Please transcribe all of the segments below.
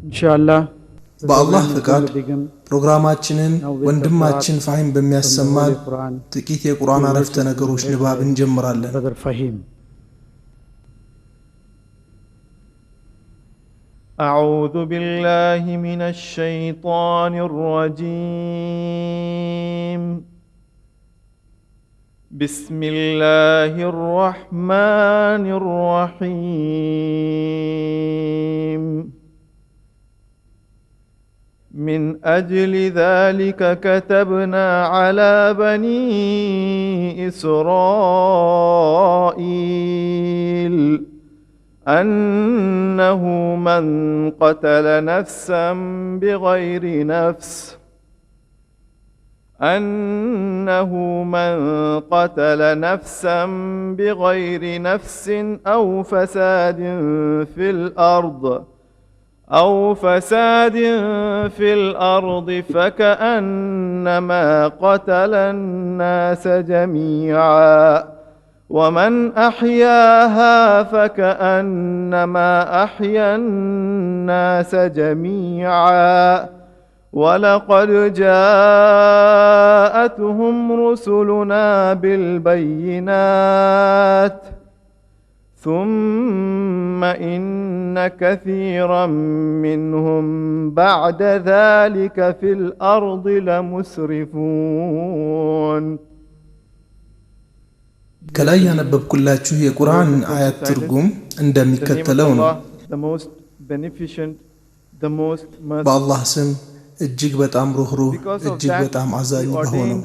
ኢንሻአላህ በአላህ ፍቃድ ፕሮግራማችንን ወንድማችን ፋሂም በሚያሰማን ጥቂት የቁርአን አረፍተ ነገሮች ንባብ እንጀምራለን። ብራዘር ፋሂም أعوذ بالله من الشيطان الرجيم بسم الله الرحمن الرحيم من أجل ذلك كتبنا على بني إسرائيل أنه من قتل نفسا بغير نفس أو فساد في الأرض فكأنما قتل الناس جميعا ومن أحياها فكأنما أحيا الناس جميعا ولقد جاءتهم رسلنا بالبينات ثم إن كثيرا منهم بعد ذلك في الأرض لمسرفون ከላይ ያነበብኩላችሁ የቁርአን አያት ትርጉም እንደሚከተለው ነው። በአላህ ስም እጅግ በጣም ሩህሩህ እጅግ በጣም አዛኝ በሆነው።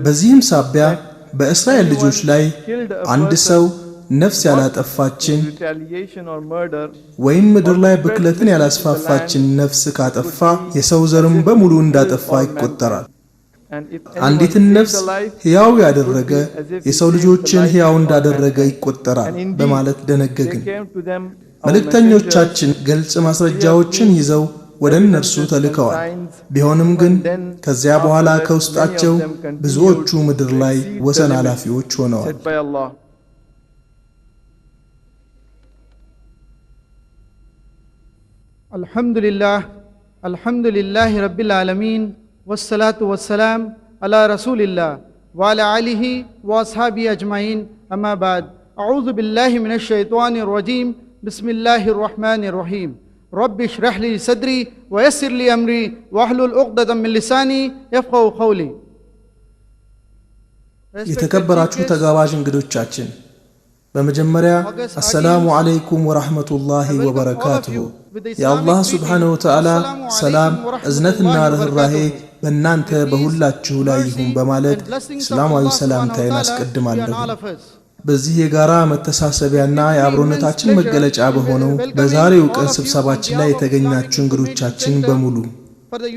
በዚህም ሳቢያ በእስራኤል ልጆች ላይ አንድ ሰው ነፍስ ያላጠፋችን ወይም ምድር ላይ ብክለትን ያላስፋፋችን ነፍስ ካጠፋ የሰው ዘርም በሙሉ እንዳጠፋ ይቆጠራል። አንዲትን ነፍስ ሕያው ያደረገ የሰው ልጆችን ሕያው እንዳደረገ ይቆጠራል በማለት ደነገግን። መልእክተኞቻችን ግልጽ ማስረጃዎችን ይዘው ወደ እነርሱ ተልከዋል። ቢሆንም ግን ከዚያ በኋላ ከውስጣቸው ብዙዎቹ ምድር ላይ ወሰን አላፊዎች ሆነዋል። አልሐምዱሊላህ ረቢል ዓለሚን والصلاة والسلام على رسول الله وعلى آله وأصحابه أجمعين أما بعد أعوذ بالله من الشيطان الرجيم بسم الله الرحمن الرحيم رب اشرح لي صدري ويسر لي أمري واحلل عقدة من لساني يفقهوا قولي የተከበራችሁ ተጋባዥ እንግዶቻችን በመጀመሪያ አሰላሙ አለይኩም ወራህመቱላሂ ወበረካቱሁ። የአላህ ሱብሓነሁ ወተዓላ ሰላም እዝነትና ርህራሄ በእናንተ በሁላችሁ ላይ ይሁን በማለት እስላማዊ ሰላምታዬን አስቀድማለሁ። በዚህ የጋራ መተሳሰቢያና የአብሮነታችን መገለጫ በሆነው በዛሬው ቀን ስብሰባችን ላይ የተገኛችሁ እንግዶቻችን በሙሉ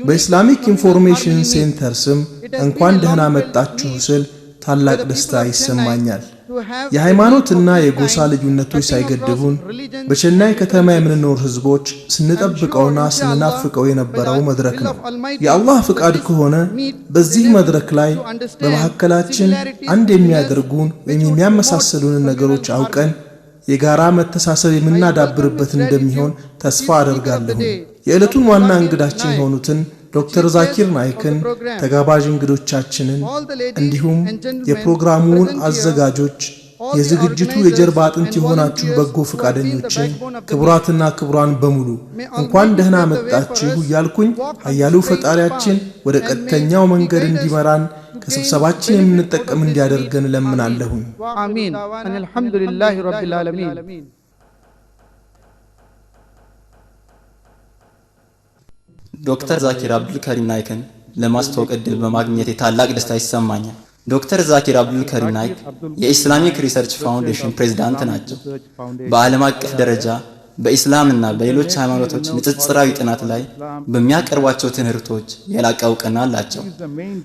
በኢስላሚክ ኢንፎርሜሽን ሴንተር ስም እንኳን ደህና መጣችሁ ስል ታላቅ ደስታ ይሰማኛል። የሃይማኖትና የጎሳ ልዩነቶች ሳይገድቡን በቸናይ ከተማ የምንኖር ህዝቦች ስንጠብቀውና ስንናፍቀው የነበረው መድረክ ነው። የአላህ ፍቃድ ከሆነ በዚህ መድረክ ላይ በመሐከላችን አንድ የሚያደርጉን ወይም የሚያመሳስሉን ነገሮች አውቀን የጋራ መተሳሰብ የምናዳብርበት እንደሚሆን ተስፋ አደርጋለሁ። የዕለቱን ዋና እንግዳችን የሆኑትን ዶክተር ዛኪር ናይክን፣ ተጋባዥ እንግዶቻችንን እንዲሁም የፕሮግራሙን አዘጋጆች፣ የዝግጅቱ የጀርባ አጥንት የሆናችሁ በጎ ፈቃደኞችን ክቡራትና ክቡራን በሙሉ እንኳን ደህና መጣችሁ እያልኩኝ ኃያሉ ፈጣሪያችን ወደ ቀጥተኛው መንገድ እንዲመራን ከስብሰባችን የምንጠቀም እንዲያደርገን ለምናለሁኝ። አሚን። አልሐምዱሊላሂ ረቢል ዓለሚን። ዶክተር ዛኪር አብዱልከሪም ናይክን ለማስተዋወቅ እድል በማግኘት ታላቅ ደስታ ይሰማኛል። ዶክተር ዛኪር አብዱልከሪም ናይክ የኢስላሚክ ሪሰርች ፋውንዴሽን ፕሬዝዳንት ናቸው። በዓለም አቀፍ ደረጃ በኢስላምና በሌሎች ሃይማኖቶች ንጽጽራዊ ጥናት ላይ በሚያቀርቧቸው ትምህርቶች የላቀ እውቅና አላቸው።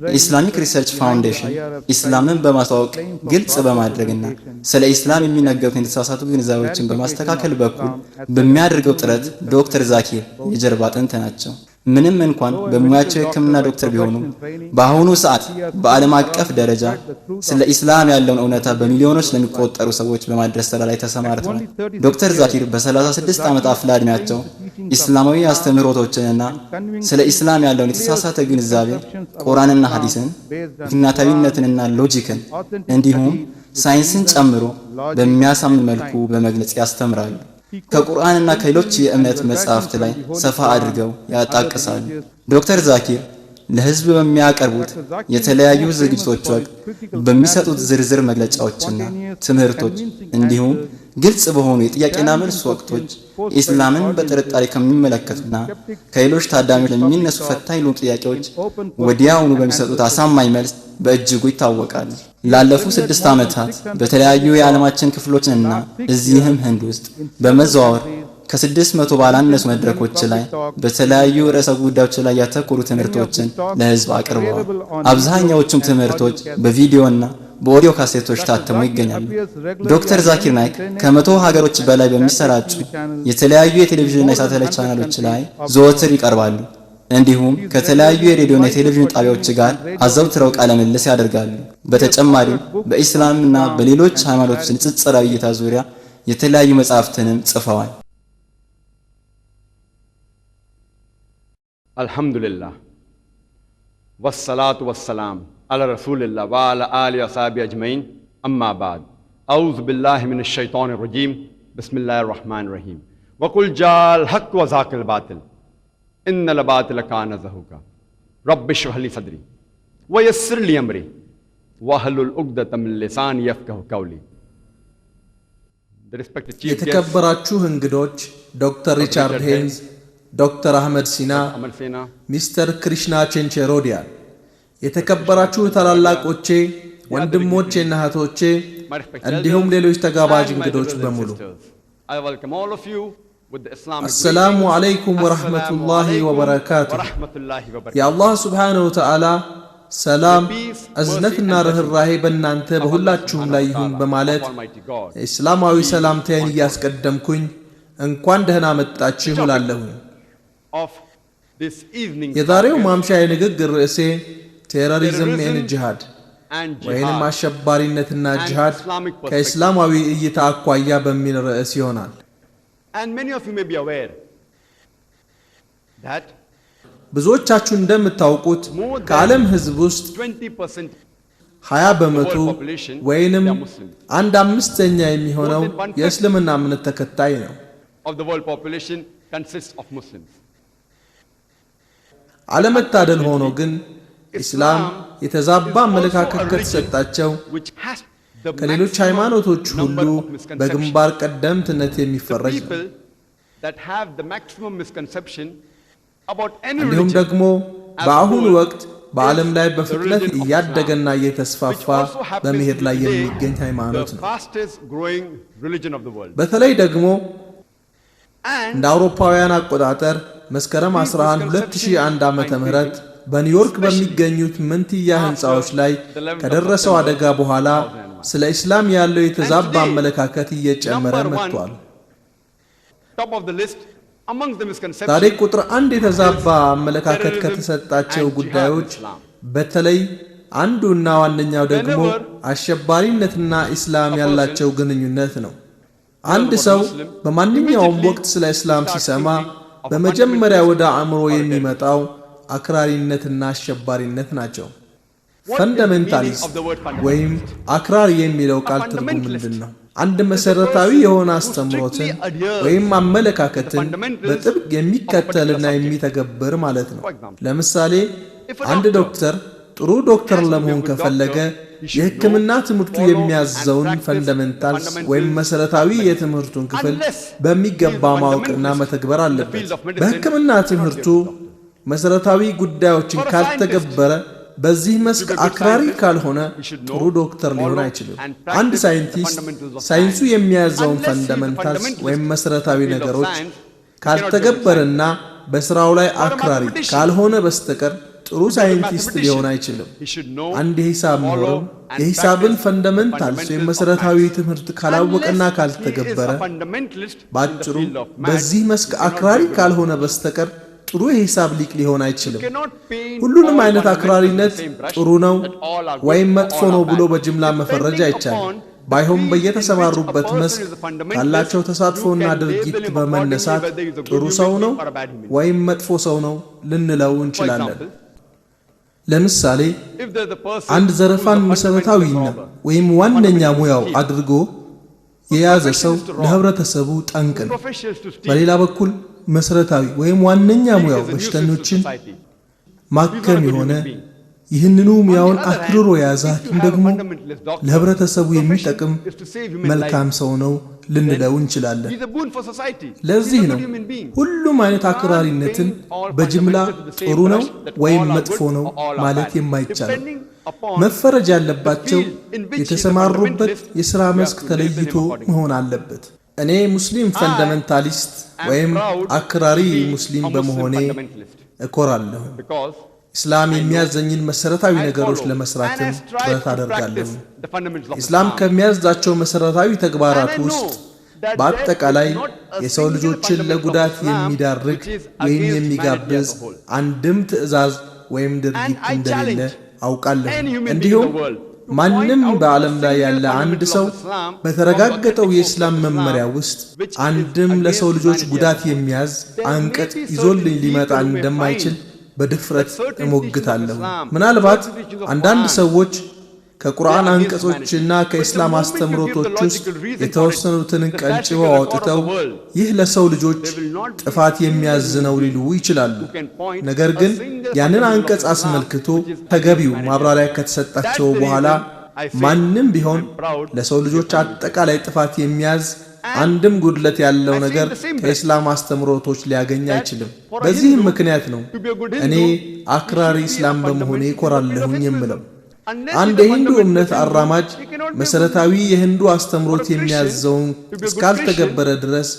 የኢስላሚክ ሪሰርች ፋውንዴሽን ኢስላምን በማስተዋወቅ ግልጽ በማድረግና ስለ ኢስላም የሚነገሩትን የተሳሳቱ ግንዛቤዎችን በማስተካከል በኩል በሚያደርገው ጥረት ዶክተር ዛኪር የጀርባ አጥንት ናቸው። ምንም እንኳን በሙያቸው የሕክምና ዶክተር ቢሆኑም በአሁኑ ሰዓት በዓለም አቀፍ ደረጃ ስለ ኢስላም ያለውን እውነታ በሚሊዮኖች ለሚቆጠሩ ሰዎች በማድረስ ስራ ላይ ተሰማርተዋል። ዶክተር ዛኪር በ36 ዓመት አፍላ ዕድሜያቸው ኢስላማዊ አስተምህሮቶችንና ስለ ኢስላም ያለውን የተሳሳተ ግንዛቤ ቁርአንና ሐዲስን፣ ምክንያታዊነትንና ሎጂክን እንዲሁም ሳይንስን ጨምሮ በሚያሳምን መልኩ በመግለጽ ያስተምራሉ። ከቁርአንና ከሌሎች የእምነት መጻሕፍት ላይ ሰፋ አድርገው ያጣቅሳሉ። ዶክተር ዛኪር ለህዝብ በሚያቀርቡት የተለያዩ ዝግጅቶች ወቅት በሚሰጡት ዝርዝር መግለጫዎችና ትምህርቶች እንዲሁም ግልጽ በሆኑ የጥያቄና መልስ ወቅቶች ኢስላምን በጥርጣሬ ከሚመለከቱና ከሌሎች ታዳሚዎች ለሚነሱ ፈታኝ ለሆኑ ጥያቄዎች ወዲያውኑ በሚሰጡት አሳማኝ መልስ በእጅጉ ይታወቃሉ። ላለፉት 6 ዓመታት በተለያዩ የዓለማችን ክፍሎችና እዚህም ህንድ ውስጥ በመዘዋወር ከ600 ባላነሱ መድረኮች ላይ በተለያዩ ርዕሰ ጉዳዮች ላይ ያተኮሩ ትምህርቶችን ለህዝብ አቅርበዋል። አብዛኛዎቹም ትምህርቶች በቪዲዮና በኦዲዮ ካሴቶች ታትመው ይገኛሉ። ዶክተር ዛኪር ናይክ ከ100 ሀገሮች በላይ በሚሰራጩ የተለያዩ የቴሌቪዥንና የሳተላይት ቻናሎች ላይ ዘወትር ይቀርባሉ። እንዲሁም ከተለያዩ የሬዲዮና የቴሌቪዥን ጣቢያዎች ጋር አዘውትረው ቃለ ምልልስ ያደርጋሉ። በተጨማሪም በኢስላምና በሌሎች ሃይማኖቶች ንጽጽራዊ እይታ ዙሪያ የተለያዩ መጻሕፍትንም ጽፈዋል። अल्हम्दुलिल्लाह वस्सलातु वस्सलाम अला रसूलिल्लाह व अला आलिहि वसहबिहि अजमईन अम्मा बाद अऊज़ु बिल्लाहि मिनश शैतानिर रजीम बिस्मिल्लाहिर रहमानिर रहीम वकुल जाल हक व ज़ाकिल बातिल इन्नल बातिल कान ज़हूका रब्बि इश्रह ली सदरी व यस्सिर ली अमरी वहलुल उक़दतम मिन लिसानी यफ़क़हू क़ौली। የተከበራችሁ እንግዶች ዶክተር ሪቻርድ ሄንዝ፣ ዶክተር አህመድ ሲና፣ ሚስተር ክሪሽና ቼንቼሮዲያን፣ የተከበራችሁ ታላላቆቼ ወንድሞቼና እህቶቼ እንዲሁም ሌሎች ተጋባዥ እንግዶች በሙሉ አሰላሙ አለይኩም ወራህመቱላሂ ወበረካቱሁ። የአላህ ሱብሓነሁ ወተዓላ ሰላም እዝነትና ርህራሄ በእናንተ በሁላችሁም ላይ ይሁን በማለት የእስላማዊ ሰላምታዬን እያስቀደምኩኝ እንኳን ደህና መጣችሁ እላለሁ። የዛሬው ማምሻ የንግግር ርዕሴ ቴሮሪዝም ኤንድ ጂሃድ ወይንም አሸባሪነትና ጂሃድ ከእስላማዊ እይታ አኳያ በሚል ርዕስ ይሆናል። ብዙዎቻችሁ እንደምታውቁት ከዓለም ሕዝብ ውስጥ 20 በመቶ ወይንም 1/5 የሚሆነው የእስልምና እምነት ተከታይ ነው። አለመታደል ሆኖ ግን ኢስላም የተዛባ አመለካከት ከተሰጣቸው ከሌሎች ሃይማኖቶች ሁሉ በግንባር ቀደምትነት የሚፈረጅ ነው። እንዲሁም ደግሞ በአሁኑ ወቅት በዓለም ላይ በፍጥነት እያደገና እየተስፋፋ በመሄድ ላይ የሚገኝ ሃይማኖት ነው። በተለይ ደግሞ እንደ አውሮፓውያን አቆጣጠር መስከረም 11 2001 ዓመተ ምህረት በኒውዮርክ በሚገኙት መንትያ ህንፃዎች ላይ ከደረሰው አደጋ በኋላ ስለ እስላም ያለው የተዛባ አመለካከት እየጨመረ መጥቷል። ታዲያ ቁጥር 1 የተዛባ አመለካከት ከተሰጣቸው ጉዳዮች በተለይ አንዱና ዋነኛው ደግሞ አሸባሪነትና እስላም ያላቸው ግንኙነት ነው። አንድ ሰው በማንኛውም ወቅት ስለ እስላም ሲሰማ በመጀመሪያ ወደ አእምሮ የሚመጣው አክራሪነትና አሸባሪነት ናቸው። ፈንዳሜንታሊስት ወይም አክራሪ የሚለው ቃል ትርጉም ምንድን ነው? አንድ መሰረታዊ የሆነ አስተምሮትን ወይም አመለካከትን በጥብቅ የሚከተልና የሚተገብር ማለት ነው። ለምሳሌ አንድ ዶክተር ጥሩ ዶክተር ለመሆን ከፈለገ የሕክምና ትምህርቱ የሚያዘውን ፈንዳሜንታልስ ወይም መሰረታዊ የትምህርቱን ክፍል በሚገባ ማወቅና መተግበር አለበት። በሕክምና ትምህርቱ መሰረታዊ ጉዳዮችን ካልተገበረ በዚህ መስክ አክራሪ ካልሆነ ጥሩ ዶክተር ሊሆን አይችልም። አንድ ሳይንቲስት ሳይንሱ የሚያዘውን ፈንዳሜንታልስ ወይም መሰረታዊ ነገሮች ካልተገበረና በስራው ላይ አክራሪ ካልሆነ በስተቀር ጥሩ ሳይንቲስት ሊሆን አይችልም። አንድ የሂሳብ ምሁርም የሂሳብን ፈንዳሜንታልስ ወይም መሰረታዊ ትምህርት ካላወቀና ካልተገበረ ባጭሩ በዚህ መስክ አክራሪ ካልሆነ በስተቀር ጥሩ የሂሳብ ሊቅ ሊሆን አይችልም። ሁሉንም አይነት አክራሪነት ጥሩ ነው ወይም መጥፎ ነው ብሎ በጅምላ መፈረጅ አይቻልም። ባይሆን በየተሰማሩበት መስክ ካላቸው ተሳትፎና ድርጊት በመነሳት ጥሩ ሰው ነው ወይም መጥፎ ሰው ነው ልንለው እንችላለን። ለምሳሌ አንድ ዘረፋን መሰረታዊና ወይም ዋነኛ ሙያው አድርጎ የያዘ ሰው ለህብረተሰቡ ጠንቅ ነው። በሌላ በኩል መሰረታዊ ወይም ዋነኛ ሙያው በሽተኞችን ማከም የሆነ ይህንኑ ሙያውን አክብሮ የያዘ ሐኪም ደግሞ ለህብረተሰቡ የሚጠቅም መልካም ሰው ነው ልንለው እንችላለን። ለዚህ ነው ሁሉም አይነት አክራሪነትን በጅምላ ጥሩ ነው ወይም መጥፎ ነው ማለት የማይቻለው። መፈረጅ ያለባቸው የተሰማሩበት የሥራ መስክ ተለይቶ መሆን አለበት። እኔ ሙስሊም ፈንዳሜንታሊስት ወይም አክራሪ ሙስሊም በመሆኔ እኮራለሁ። ኢስላም የሚያዘኝን መሰረታዊ ነገሮች ለመስራትም ጥረት አደርጋለሁ። ኢስላም ከሚያዛቸው መሰረታዊ ተግባራት ውስጥ በአጠቃላይ የሰው ልጆችን ለጉዳት የሚዳርግ ወይም የሚጋብዝ አንድም ትዕዛዝ ወይም ድርጊት እንደሌለ አውቃለሁ። እንዲሁም ማንም በዓለም ላይ ያለ አንድ ሰው በተረጋገጠው የኢስላም መመሪያ ውስጥ አንድም ለሰው ልጆች ጉዳት የሚያዝ አንቀጽ ይዞልኝ ሊመጣ እንደማይችል በድፍረት እሞግታለሁ። ምናልባት አንዳንድ ሰዎች ከቁርአን አንቀጾችና ከኢስላም አስተምሮቶች ውስጥ የተወሰኑትን ቀንጭበው አውጥተው ይህ ለሰው ልጆች ጥፋት የሚያዝነው ሊሉ ይችላሉ። ነገር ግን ያንን አንቀጽ አስመልክቶ ተገቢው ማብራሪያ ከተሰጣቸው በኋላ ማንም ቢሆን ለሰው ልጆች አጠቃላይ ጥፋት የሚያዝ አንድም ጉድለት ያለው ነገር ከኢስላም አስተምሮቶች ሊያገኝ አይችልም። በዚህም ምክንያት ነው እኔ አክራሪ ኢስላም በመሆኔ እኮራለሁኝ የምለው። አንድ የሂንዱ እምነት አራማጅ መሰረታዊ የሂንዱ አስተምሮት የሚያዘውን እስካልተገበረ ድረስ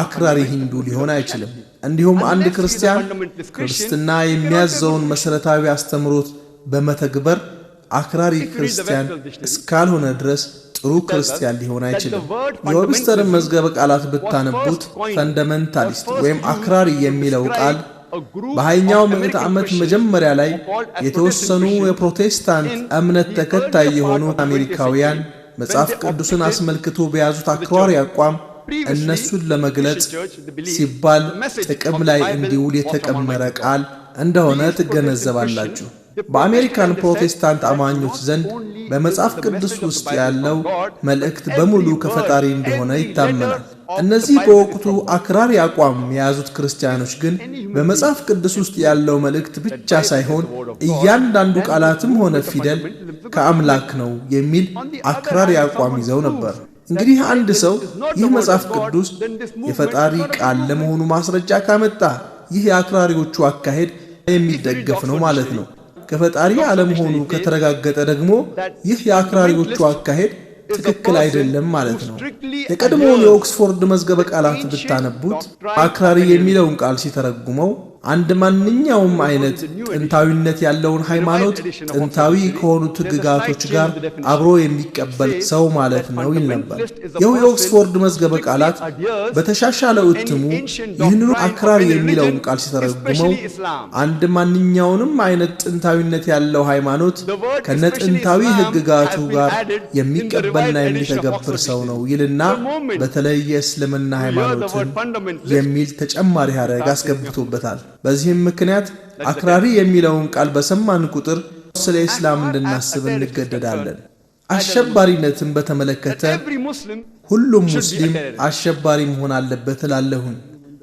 አክራሪ ሂንዱ ሊሆን አይችልም። እንዲሁም አንድ ክርስቲያን ክርስትና የሚያዘውን መሰረታዊ አስተምሮት በመተግበር አክራሪ ክርስቲያን እስካልሆነ ድረስ ጥሩ ክርስቲያን ሊሆን አይችልም። የዌብስተርን መዝገበ ቃላት ብታነቡት ፈንዳሜንታሊስት ወይም አክራሪ የሚለው ቃል በሃያኛው ምዕተ ዓመት መጀመሪያ ላይ የተወሰኑ የፕሮቴስታንት እምነት ተከታይ የሆኑ አሜሪካውያን መጽሐፍ ቅዱስን አስመልክቶ በያዙት አክራሪ አቋም እነሱን ለመግለጽ ሲባል ጥቅም ላይ እንዲውል የተቀመረ ቃል እንደሆነ ትገነዘባላችሁ። በአሜሪካን ፕሮቴስታንት አማኞች ዘንድ በመጽሐፍ ቅዱስ ውስጥ ያለው መልእክት በሙሉ ከፈጣሪ እንደሆነ ይታመናል። እነዚህ በወቅቱ አክራሪ አቋም የያዙት ክርስቲያኖች ግን በመጽሐፍ ቅዱስ ውስጥ ያለው መልእክት ብቻ ሳይሆን እያንዳንዱ ቃላትም ሆነ ፊደል ከአምላክ ነው የሚል አክራሪ አቋም ይዘው ነበር። እንግዲህ አንድ ሰው ይህ መጽሐፍ ቅዱስ የፈጣሪ ቃል ለመሆኑ ማስረጃ ካመጣ ይህ የአክራሪዎቹ አካሄድ የሚደገፍ ነው ማለት ነው። ከፈጣሪ አለመሆኑ ከተረጋገጠ ደግሞ ይህ የአክራሪዎቹ አካሄድ ትክክል አይደለም ማለት ነው። የቀድሞውን የኦክስፎርድ መዝገበ ቃላት ብታነቡት አክራሪ የሚለውን ቃል ሲተረጉመው አንድ ማንኛውም አይነት ጥንታዊነት ያለውን ሃይማኖት ጥንታዊ ከሆኑት ሕግጋቶች ጋር አብሮ የሚቀበል ሰው ማለት ነው ይል ነበር። ይህ የኦክስፎርድ መዝገበ ቃላት በተሻሻለው እትሙ ይህንኑ አክራሪ የሚለውን ቃል ሲተረጉመው አንድ ማንኛውንም አይነት ጥንታዊነት ያለው ሃይማኖት ከነጥንታዊ ሕግጋቱ ጋር የሚቀበልና የሚተገብር ሰው ነው ይልና በተለይ የእስልምና ሃይማኖትን የሚል ተጨማሪ ሐረግ አስገብቶበታል። በዚህም ምክንያት አክራሪ የሚለውን ቃል በሰማን ቁጥር ስለ ኢስላም እንድናስብ እንገደዳለን። አሸባሪነትን በተመለከተ ሁሉም ሙስሊም አሸባሪ መሆን አለበት እላለሁኝ።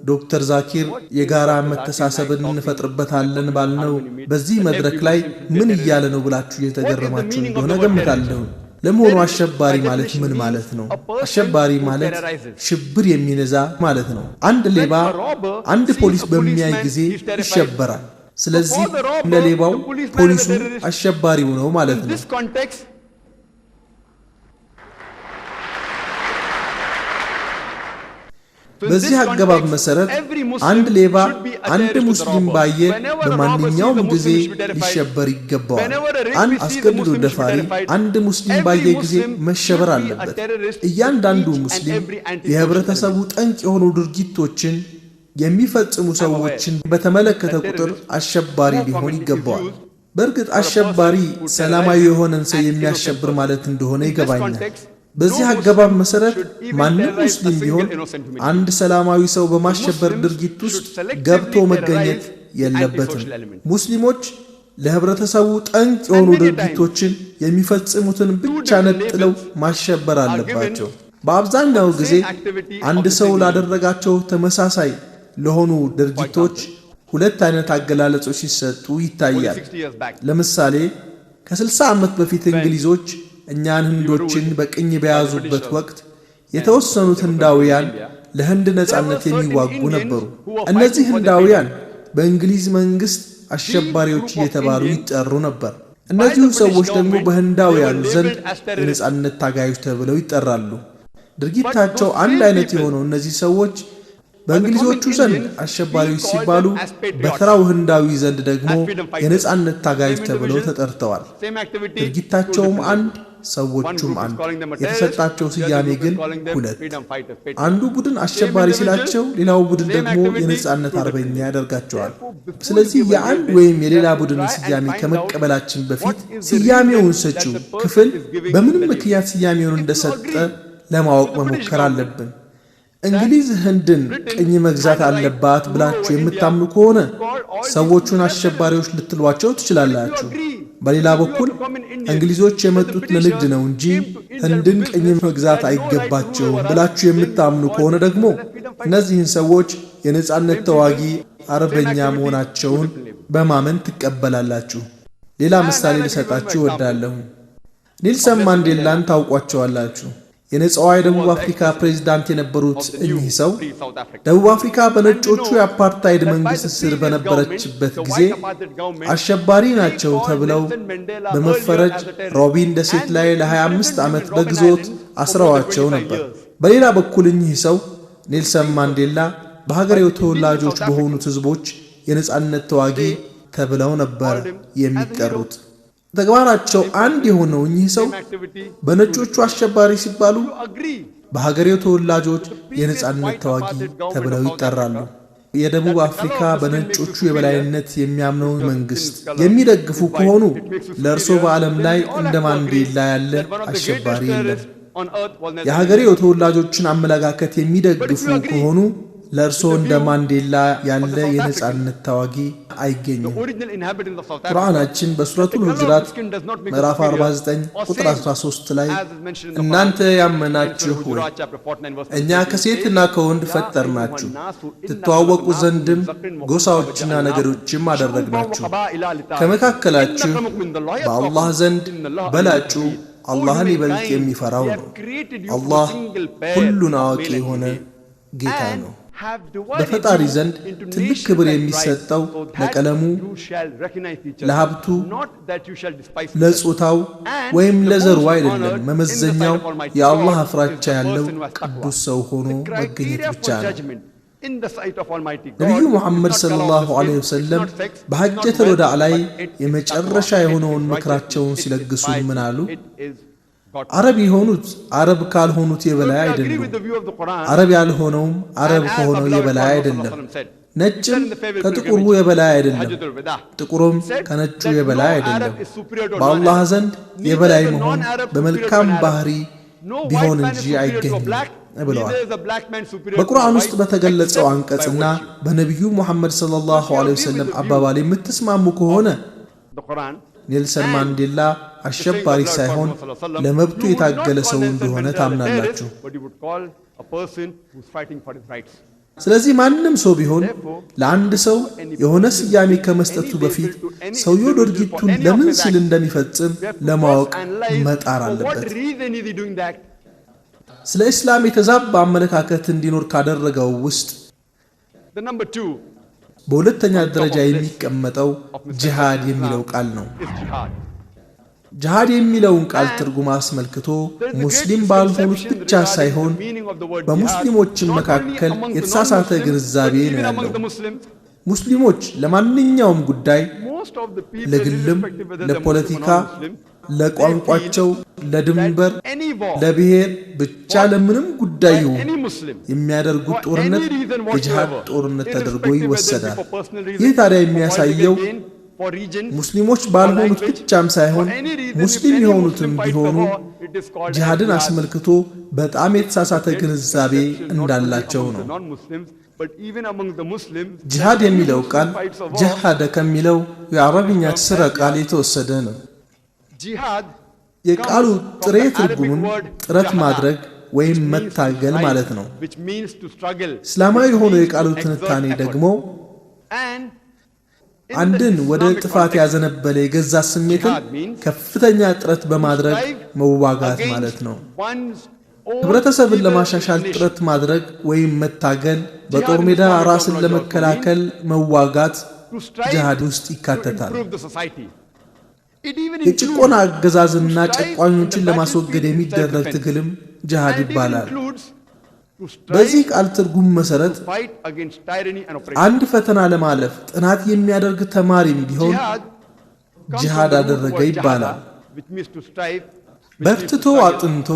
ዶክተር ዛኪር የጋራ መተሳሰብን እንፈጥርበታለን ባልነው በዚህ መድረክ ላይ ምን እያለ ነው ብላችሁ እየተገረማችሁ እንደሆነ ገምታለሁ። ለመሆኑ አሸባሪ ማለት ምን ማለት ነው? አሸባሪ ማለት ሽብር የሚነዛ ማለት ነው። አንድ ሌባ አንድ ፖሊስ በሚያይ ጊዜ ይሸበራል። ስለዚህ ለሌባው ፖሊሱ አሸባሪው ነው ማለት ነው። በዚህ አገባብ መሰረት አንድ ሌባ አንድ ሙስሊም ባየ በማንኛውም ጊዜ ሊሸበር ይገባዋል። አንድ አስገድዶ ደፋሪ አንድ ሙስሊም ባየ ጊዜ መሸበር አለበት። እያንዳንዱ ሙስሊም የህብረተሰቡ ጠንቅ የሆኑ ድርጊቶችን የሚፈጽሙ ሰዎችን በተመለከተ ቁጥር አሸባሪ ሊሆን ይገባዋል። በእርግጥ አሸባሪ ሰላማዊ የሆነን ሰው የሚያሸብር ማለት እንደሆነ ይገባኛል። በዚህ አገባብ መሰረት ማንም ሙስሊም ቢሆን አንድ ሰላማዊ ሰው በማሸበር ድርጊት ውስጥ ገብቶ መገኘት የለበትም። ሙስሊሞች ለህብረተሰቡ ጠንቅ የሆኑ ድርጊቶችን የሚፈጽሙትን ብቻ ነጥለው ማሸበር አለባቸው። በአብዛኛው ጊዜ አንድ ሰው ላደረጋቸው ተመሳሳይ ለሆኑ ድርጊቶች ሁለት አይነት አገላለጾች ሲሰጡ ይታያል። ለምሳሌ ከ60 ዓመት በፊት እንግሊዞች እኛን ህንዶችን በቅኝ በያዙበት ወቅት የተወሰኑት ህንዳውያን ለህንድ ነጻነት የሚዋጉ ነበሩ። እነዚህ ህንዳውያን በእንግሊዝ መንግስት አሸባሪዎች እየተባሉ ይጠሩ ነበር። እነዚሁ ሰዎች ደግሞ በህንዳውያኑ ዘንድ የነጻነት ታጋዮች ተብለው ይጠራሉ። ድርጊታቸው አንድ አይነት የሆነው እነዚህ ሰዎች በእንግሊዞቹ ዘንድ አሸባሪዎች ሲባሉ፣ በተራው ህንዳዊ ዘንድ ደግሞ የነጻነት ታጋዮች ተብለው ተጠርተዋል። ድርጊታቸውም አንድ፣ ሰዎቹም አንድ፣ የተሰጣቸው ስያሜ ግን ሁለት። አንዱ ቡድን አሸባሪ ሲላቸው፣ ሌላው ቡድን ደግሞ የነጻነት አርበኛ ያደርጋቸዋል። ስለዚህ የአንድ ወይም የሌላ ቡድን ስያሜ ከመቀበላችን በፊት ስያሜውን ሰጪው ክፍል በምን ምክንያት ስያሜውን እንደሰጠ ለማወቅ መሞከር አለብን። እንግሊዝ ህንድን ቅኝ መግዛት አለባት ብላችሁ የምታምኑ ከሆነ ሰዎቹን አሸባሪዎች ልትሏቸው ትችላላችሁ። በሌላ በኩል እንግሊዞች የመጡት ለንግድ ነው እንጂ ህንድን ቅኝ መግዛት አይገባቸውም ብላችሁ የምታምኑ ከሆነ ደግሞ እነዚህን ሰዎች የነጻነት ተዋጊ አርበኛ መሆናቸውን በማመን ትቀበላላችሁ። ሌላ ምሳሌ ልሰጣችሁ እወዳለሁ። ኔልሰን ማንዴላን ታውቋቸዋላችሁ። የነጻዋ የደቡብ አፍሪካ ፕሬዝዳንት የነበሩት እኚህ ሰው ደቡብ አፍሪካ በነጮቹ የአፓርታይድ መንግስት ስር በነበረችበት ጊዜ አሸባሪ ናቸው ተብለው በመፈረጅ ሮቢን ደሴት ላይ ለ25 ዓመት በግዞት አስረዋቸው ነበር። በሌላ በኩል እኚህ ሰው ኔልሰን ማንዴላ በሀገሬው ተወላጆች በሆኑት ህዝቦች የነጻነት ተዋጊ ተብለው ነበር የሚጠሩት። ተግባራቸው አንድ የሆነው እኚህ ሰው በነጮቹ አሸባሪ ሲባሉ፣ በሀገሬው ተወላጆች የነጻነት ተዋጊ ተብለው ይጠራሉ። የደቡብ አፍሪካ በነጮቹ የበላይነት የሚያምነው መንግስት የሚደግፉ ከሆኑ ለእርሶ በዓለም ላይ እንደ ማንዴላ ያለ አሸባሪ የለም። የሀገሬው ተወላጆችን አመለካከት የሚደግፉ ከሆኑ ለእርሶ እንደ ማንዴላ ያለ የነጻነት ተዋጊ አይገኝም። ቁርአናችን በሱረቱል ሁጁራት ምዕራፍ 49 ቁጥር 13 ላይ እናንተ ያመናችሁ ሆይ እኛ ከሴትና ከወንድ ፈጠርናችሁ፣ ትተዋወቁ ዘንድም ጎሳዎችና ነገዶችም አደረግናችሁ፣ ከመካከላችሁ በአላህ ዘንድ በላጩ አላህን ይበልጥ የሚፈራው ነው። አላህ ሁሉን አዋቂ የሆነ ጌታ ነው። በፈጣሪ ዘንድ ትልቅ ክብር የሚሰጠው ለቀለሙ፣ ለሀብቱ፣ ለጾታው ወይም ለዘሩ አይደለም። መመዘኛው የአላህ ፍራቻ ያለው ቅዱስ ሰው ሆኖ መገኘት ብቻ ነው። ነቢዩ ሙሐመድ ሰለላሁ ዐለይሂ ወሰለም በሐጀተል ወዳዕ ላይ የመጨረሻ የሆነውን ምክራቸውን ሲለግሱ ምን አሉ? አረብ የሆኑት አረብ ካልሆኑት የበላይ አይደለም፣ አረብ ያልሆነውም አረብ ከሆነው የበላይ አይደለም፣ ነጭም ከጥቁሩ የበላይ አይደለም፣ ጥቁሩም ከነጩ የበላይ አይደለም። በአላህ ዘንድ የበላይ መሆን በመልካም ባህሪ ቢሆን እንጂ አይገኝም ብለዋል። በቁርአን ውስጥ በተገለጸው አንቀጽና በነቢዩ ሙሐመድ ሰለላሁ ዐለይሂ ወሰለም አባባል የምትስማሙ ከሆነ ኔልሰን ማንዴላ አሸባሪ ሳይሆን ለመብቱ የታገለ ሰው እንደሆነ ታምናላችሁ። ስለዚህ ማንም ሰው ቢሆን ለአንድ ሰው የሆነ ስያሜ ከመስጠቱ በፊት ሰውየው ድርጊቱን ለምን ሲል እንደሚፈጽም ለማወቅ መጣር አለበት። ስለ እስላም የተዛባ አመለካከት እንዲኖር ካደረገው ውስጥ በሁለተኛ ደረጃ የሚቀመጠው ጂሃድ የሚለው ቃል ነው። ጂሃድ የሚለውን ቃል ትርጉም አስመልክቶ ሙስሊም ባልሆኑት ብቻ ሳይሆን በሙስሊሞችም መካከል የተሳሳተ ግንዛቤ ነው ያለው። ሙስሊሞች ለማንኛውም ጉዳይ ለግልም፣ ለፖለቲካ፣ ለቋንቋቸው፣ ለድንበር፣ ለብሔር ብቻ ለምንም ጉዳይ ይሁን የሚያደርጉት ጦርነት የጂሃድ ጦርነት ተደርጎ ይወሰዳል። ይህ ታዲያ የሚያሳየው ሙስሊሞች ባልሆኑት ብቻም ሳይሆን ሙስሊም የሆኑትም ቢሆኑ ጂሃድን አስመልክቶ በጣም የተሳሳተ ግንዛቤ እንዳላቸው ነው። ጂሃድ የሚለው ቃል ጀሃደ ከሚለው የአረብኛ ስረ ቃል የተወሰደ ነው። የቃሉ ጥሬ ትርጉምም ጥረት ማድረግ ወይም መታገል ማለት ነው። እስላማዊ የሆነው የቃሉ ትንታኔ ደግሞ አንድን ወደ ጥፋት ያዘነበለ የገዛ ስሜትን ከፍተኛ ጥረት በማድረግ መዋጋት ማለት ነው። ህብረተሰብን ለማሻሻል ጥረት ማድረግ ወይም መታገል፣ በጦር ሜዳ ራስን ለመከላከል መዋጋት ጂሃድ ውስጥ ይካተታል። የጭቆና አገዛዝና ጨቋኞችን ለማስወገድ የሚደረግ ትግልም ጂሃድ ይባላል። በዚህ ቃል ትርጉም መሰረት አንድ ፈተና ለማለፍ ጥናት የሚያደርግ ተማሪም ቢሆን ጂሃድ አደረገ ይባላል። በርትቶ አጥንቶ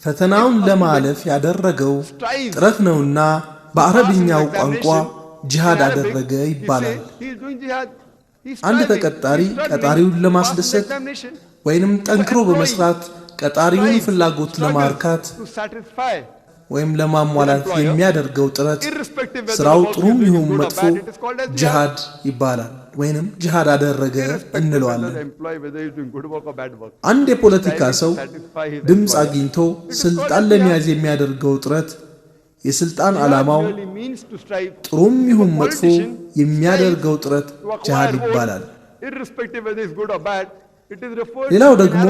ፈተናውን ለማለፍ ያደረገው ጥረት ነውና በአረብኛው ቋንቋ ጂሃድ አደረገ ይባላል። አንድ ተቀጣሪ ቀጣሪውን ለማስደሰት ወይንም ጠንክሮ በመስራት ቀጣሪውን ፍላጎት ለማርካት ወይም ለማሟላት የሚያደርገው ጥረት ስራው ጥሩም ይሁን መጥፎ ጂሃድ ይባላል ወይንም ጂሃድ አደረገ እንለዋለን። አንድ የፖለቲካ ሰው ድምፅ አግኝቶ ስልጣን ለመያዝ የሚያደርገው ጥረት የስልጣን ዓላማው ጥሩም ይሁን መጥፎ የሚያደርገው ጥረት ጂሃድ ይባላል። ሌላው ደግሞ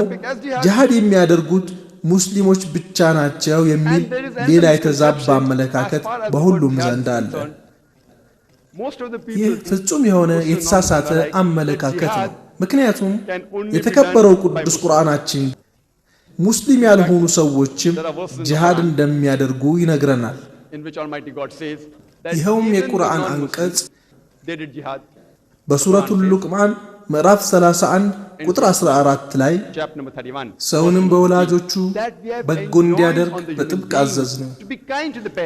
ጂሃድ የሚያደርጉት ሙስሊሞች ብቻ ናቸው የሚል ሌላ የተዛባ አመለካከት በሁሉም ዘንድ አለ። ይህ ፍጹም የሆነ የተሳሳተ አመለካከት ነው። ምክንያቱም የተከበረው ቅዱስ ቁርአናችን ሙስሊም ያልሆኑ ሰዎችም ጂሃድ እንደሚያደርጉ ይነግረናል። ይኸውም የቁርአን አንቀጽ በሱረቱል ሉቅማን ምዕራፍ 31 ቁጥር 14 ላይ ሰውንም በወላጆቹ በጎ እንዲያደርግ በጥብቅ አዘዝነው፣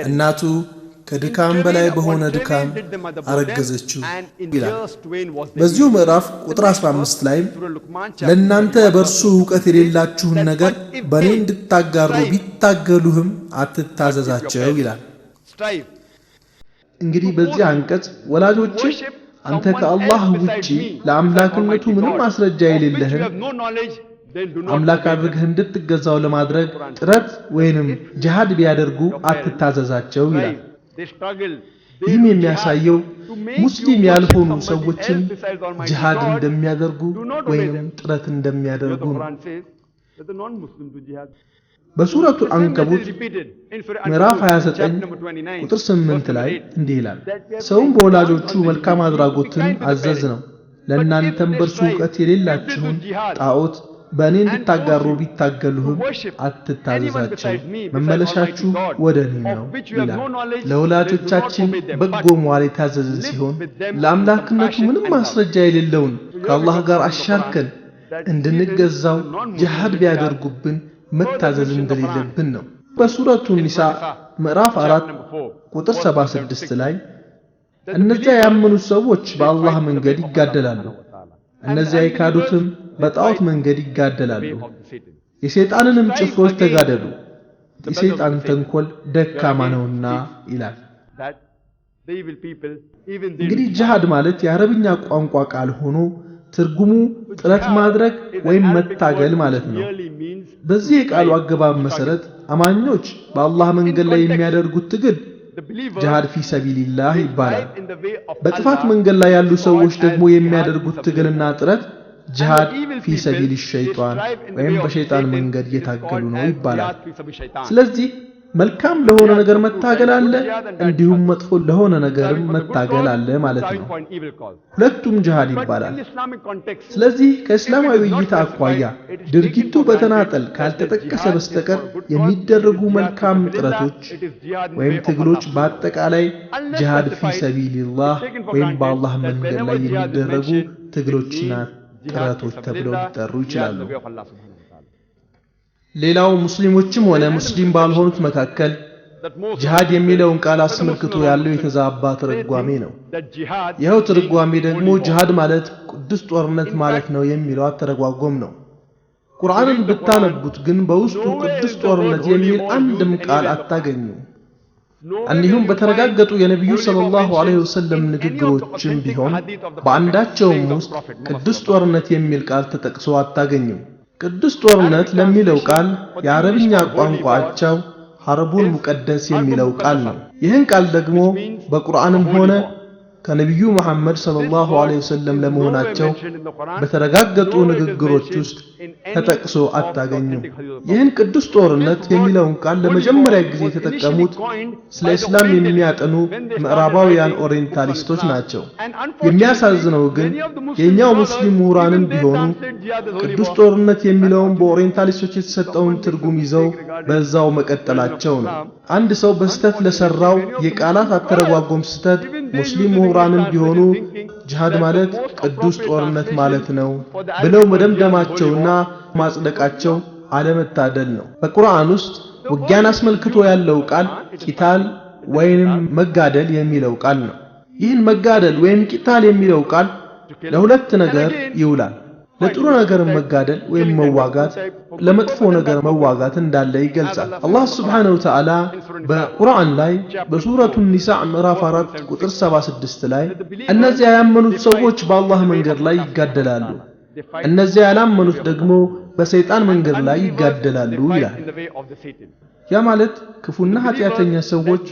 እናቱ ከድካም በላይ በሆነ ድካም አረገዘችው ይላል። በዚሁ ምዕራፍ ቁጥር 15 ላይ ለእናንተ በእርሱ ዕውቀት የሌላችሁን ነገር በእኔ እንድታጋሩ ቢታገሉህም አትታዘዛቸው ይላል። እንግዲህ በዚህ አንቀጽ ወላጆችህ አንተ ከአላህ ውጪ ለአምላክነቱ ምንም ማስረጃ የሌለህን አምላክ አድርገህ እንድትገዛው ለማድረግ ጥረት ወይንም ጂሃድ ቢያደርጉ አትታዘዛቸው ይላል። ይህም የሚያሳየው ሙስሊም ያልሆኑ ሰዎችም ጂሃድ እንደሚያደርጉ ወይንም ጥረት እንደሚያደርጉ ነው። በሱረቱ አንከቡት ምዕራፍ 29 ቁጥር 8 ላይ እንዲህ ይላል፣ ሰውም በወላጆቹ መልካም አድራጎትን አዘዝነው፣ ለእናንተም በእርሱ ዕውቀት የሌላችሁን ጣዖት በእኔ እንድታጋሩ ቢታገሉህም አትታዘዛቸው፣ መመለሻችሁ ወደ እኔ ነው ይላል። ለወላጆቻችን በጎ መዋል የታዘዝን ሲሆን ለአምላክነቱ ምንም ማስረጃ የሌለውን ከአላህ ጋር አሻርከን እንድንገዛው ጂሃድ ቢያደርጉብን መታዘዝ እንደሌለብን ነው። በሱረቱ ኒሳ ምዕራፍ 4 ቁጥር 76 ላይ እነዚያ ያመኑት ሰዎች በአላህ መንገድ ይጋደላሉ፣ እነዚያ የካዱትም በጣዖት መንገድ ይጋደላሉ። የሰይጣንንም ጭፍሮች ተጋደሉ፣ የሰይጣን ተንኮል ደካማ ነውና ይላል። እንግዲህ ጂሃድ ማለት የአረብኛ ቋንቋ ቃል ሆኖ ትርጉሙ ጥረት ማድረግ ወይም መታገል ማለት ነው። በዚህ የቃሉ አገባብ መሰረት አማኞች በአላህ መንገድ ላይ የሚያደርጉት ትግል ጂሃድ ፊ ሰቢልላህ ይባላል። በጥፋት መንገድ ላይ ያሉ ሰዎች ደግሞ የሚያደርጉት ትግልና ጥረት ጂሃድ ፊ ሰቢል ሸይጣን ወይም በሸይጣን መንገድ እየታገሉ ነው ይባላል። ስለዚህ መልካም ለሆነ ነገር መታገል አለ፣ እንዲሁም መጥፎ ለሆነ ነገርም መታገል አለ ማለት ነው። ሁለቱም ጂሃድ ይባላል። ስለዚህ ከእስላማዊ እይታ አኳያ ድርጊቱ በተናጠል ካልተጠቀሰ በስተቀር የሚደረጉ መልካም ጥረቶች ወይም ትግሎች በአጠቃላይ ጂሃድ ፊ ሰቢልላህ ወይም በአላህ መንገድ ላይ የሚደረጉ ትግሎችና ጥረቶች ተብለው ሊጠሩ ይችላሉ። ሌላው ሙስሊሞችም ሆነ ሙስሊም ባልሆኑት መካከል ጂሃድ የሚለውን ቃል አስመልክቶ ያለው የተዛባ ትርጓሜ ነው። ይኸው ትርጓሜ ደግሞ ጂሃድ ማለት ቅዱስ ጦርነት ማለት ነው የሚለው አተረጓጎም ነው። ቁርአንን ብታነቡት ግን በውስጡ ቅዱስ ጦርነት የሚል አንድም ቃል አታገኙ። እንዲሁም በተረጋገጡ የነብዩ ሰለላሁ ዐለይሂ ወሰለም ንግግሮችም ቢሆን በአንዳቸውም ውስጥ ቅዱስ ጦርነት የሚል ቃል ተጠቅሶ አታገኙ። ቅዱስ ጦርነት ለሚለው ቃል የአረብኛ ቋንቋ አቻው ሐረቡል ሙቀደስ የሚለው ቃል ነው። ይህን ቃል ደግሞ በቁርአንም ሆነ ከነብዩ መሐመድ ሰለላሁ ዐለይሂ ወሰለም ለመሆናቸው በተረጋገጡ ንግግሮች ውስጥ ተጠቅሶ አታገኙ። ይህን ቅዱስ ጦርነት የሚለውን ቃል ለመጀመሪያ ጊዜ የተጠቀሙት ስለ እስላም የሚያጠኑ ምዕራባውያን ኦሪየንታሊስቶች ናቸው። የሚያሳዝነው ግን የኛው ሙስሊም ምሁራንም ቢሆኑ ቅዱስ ጦርነት የሚለውን በኦሪየንታሊስቶች የተሰጠውን ትርጉም ይዘው በዛው መቀጠላቸው ነው። አንድ ሰው በስተት ለሰራው የቃላት አተረጓጎም ስተት ሙስሊም ምሁራንም ቢሆኑ ጂሃድ ማለት ቅዱስ ጦርነት ማለት ነው ብለው መደምደማቸውና ማጽደቃቸው አለመታደል ነው። በቁርአን ውስጥ ውጊያን አስመልክቶ ያለው ቃል ቂታል ወይንም መጋደል የሚለው ቃል ነው። ይህን መጋደል ወይም ቂታል የሚለው ቃል ለሁለት ነገር ይውላል። ለጥሩ ነገር መጋደል ወይም መዋጋት፣ ለመጥፎ ነገር መዋጋት እንዳለ ይገልጻል። አላህ Subhanahu Wa Ta'ala በቁርአን ላይ በሱረቱ ኒሳ ምዕራፍ 4 ቁጥር 76 ላይ እነዚያ ያመኑት ሰዎች በአላህ መንገድ ላይ ይጋደላሉ፣ እነዚያ ያላመኑት ደግሞ በሰይጣን መንገድ ላይ ይጋደላሉ ይላል። ያ ማለት ክፉና ኃጢያተኛ ሰዎች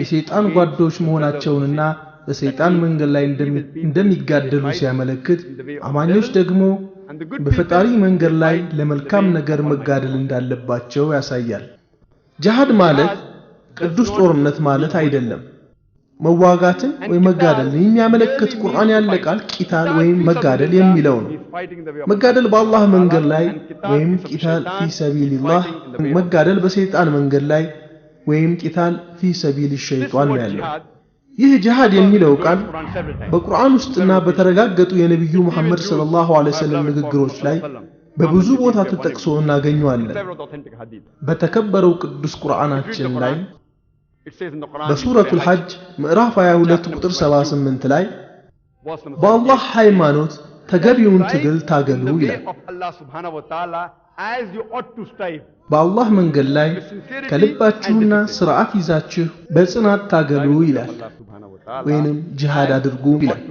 የሰይጣን ጓዶች መሆናቸውንና በሰይጣን መንገድ ላይ እንደሚጋደሉ ሲያመለክት፣ አማኞች ደግሞ በፈጣሪ መንገድ ላይ ለመልካም ነገር መጋደል እንዳለባቸው ያሳያል። ጂሃድ ማለት ቅዱስ ጦርነት ማለት አይደለም። መዋጋትን ወይም መጋደልን የሚያመለክት ቁርአን ያለ ቃል ቂታል ወይም መጋደል የሚለው ነው። መጋደል በአላህ መንገድ ላይ ወይም ቂታል ፊ ሰቢልላህ፣ መጋደል በሰይጣን መንገድ ላይ ወይም ቂታል ፊ ሰቢል ሸይጣን ነው ያለው። ይህ ጂሃድ የሚለው ቃል በቁርአን ውስጥና በተረጋገጡ የነብዩ መሐመድ ሰለላሁ ዐለይሂ ወሰለም ንግግሮች ላይ በብዙ ቦታ ተጠቅሶ እናገኘዋለን። በተከበረው ቅዱስ ቁርአናችን ላይ በሱረቱል ሐጅ ምዕራፍ 22 ቁጥር 78 ላይ በአላህ ሃይማኖት ተገቢውን ትግል ታገሉ ይላል። በአላህ መንገድ ላይ ከልባችሁና ስርዓት ይዛችሁ በጽናት ታገሉ ይላል፣ ወይንም ጂሃድ አድርጉ ይላል።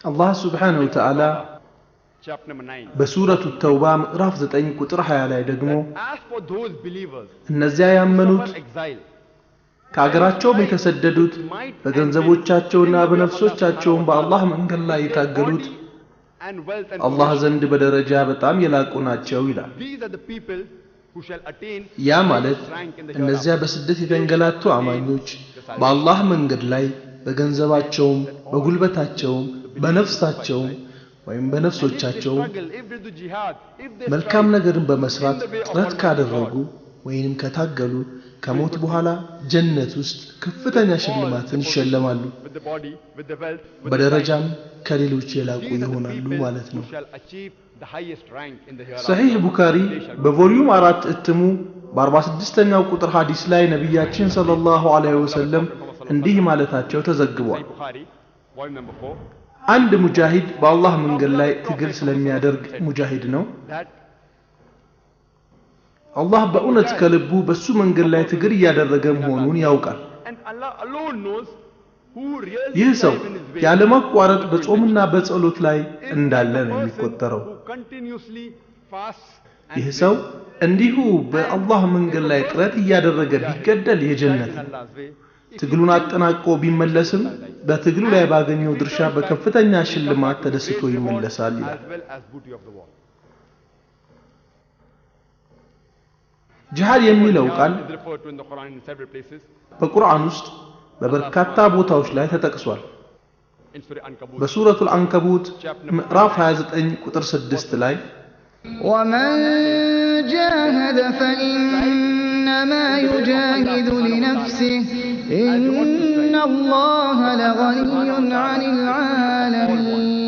አላህ Subhanahu Wa Ta'ala በሱረቱ ተውባ ምዕራፍ 9 ቁጥር 20 ላይ ደግሞ እነዚያ ያመኑት ከአገራቸውም የተሰደዱት በገንዘቦቻቸውና በነፍሶቻቸው በአላህ መንገድ ላይ የታገሉት አላህ ዘንድ በደረጃ በጣም የላቁ ናቸው ይላል። ያ ማለት እነዚያ በስደት የተንገላቱ አማኞች በአላህ መንገድ ላይ በገንዘባቸውም በጉልበታቸውም በነፍሳቸውም ወይም በነፍሶቻቸው መልካም ነገርን በመስራት ጥረት ካደረጉ ወይንም ከታገሉ ከሞት በኋላ ጀነት ውስጥ ከፍተኛ ሽልማትን ይሸለማሉ፣ በደረጃም ከሌሎች የላቁ ይሆናሉ ማለት ነው። ሰሂህ ቡኻሪ በቮሊዩም 4 እትሙ በ46ኛው ቁጥር ሐዲስ ላይ ነብያችን ሰለላሁ ዐለይሂ ወሰለም እንዲህ ማለታቸው ተዘግቧል። አንድ ሙጃሂድ በአላህ መንገድ ላይ ትግል ስለሚያደርግ ሙጃሂድ ነው። አላህ በእውነት ከልቡ በሱ መንገድ ላይ ትግል እያደረገ መሆኑን ያውቃል። ይህ ሰው ያለማቋረጥ በጾምና በጸሎት ላይ እንዳለ ነው የሚቆጠረው። ይህ ሰው እንዲሁ በአላህ መንገድ ላይ ጥረት እያደረገ ቢገደል የጀነት ነው። ትግሉን አጠናቆ ቢመለስም በትግሉ ላይ ባገኘው ድርሻ በከፍተኛ ሽልማት ተደስቶ ይመለሳል ይላል። ጂሃድ የሚለው ቃል በቁርአን ውስጥ በበርካታ ቦታዎች ላይ ተጠቅሷል። በሱረቱል አንከቡት ምዕራፍ 29 ቁጥር 6 ላይ ومن جاهد فإنما يجاهد لنفسه إن الله لغني عن العالمين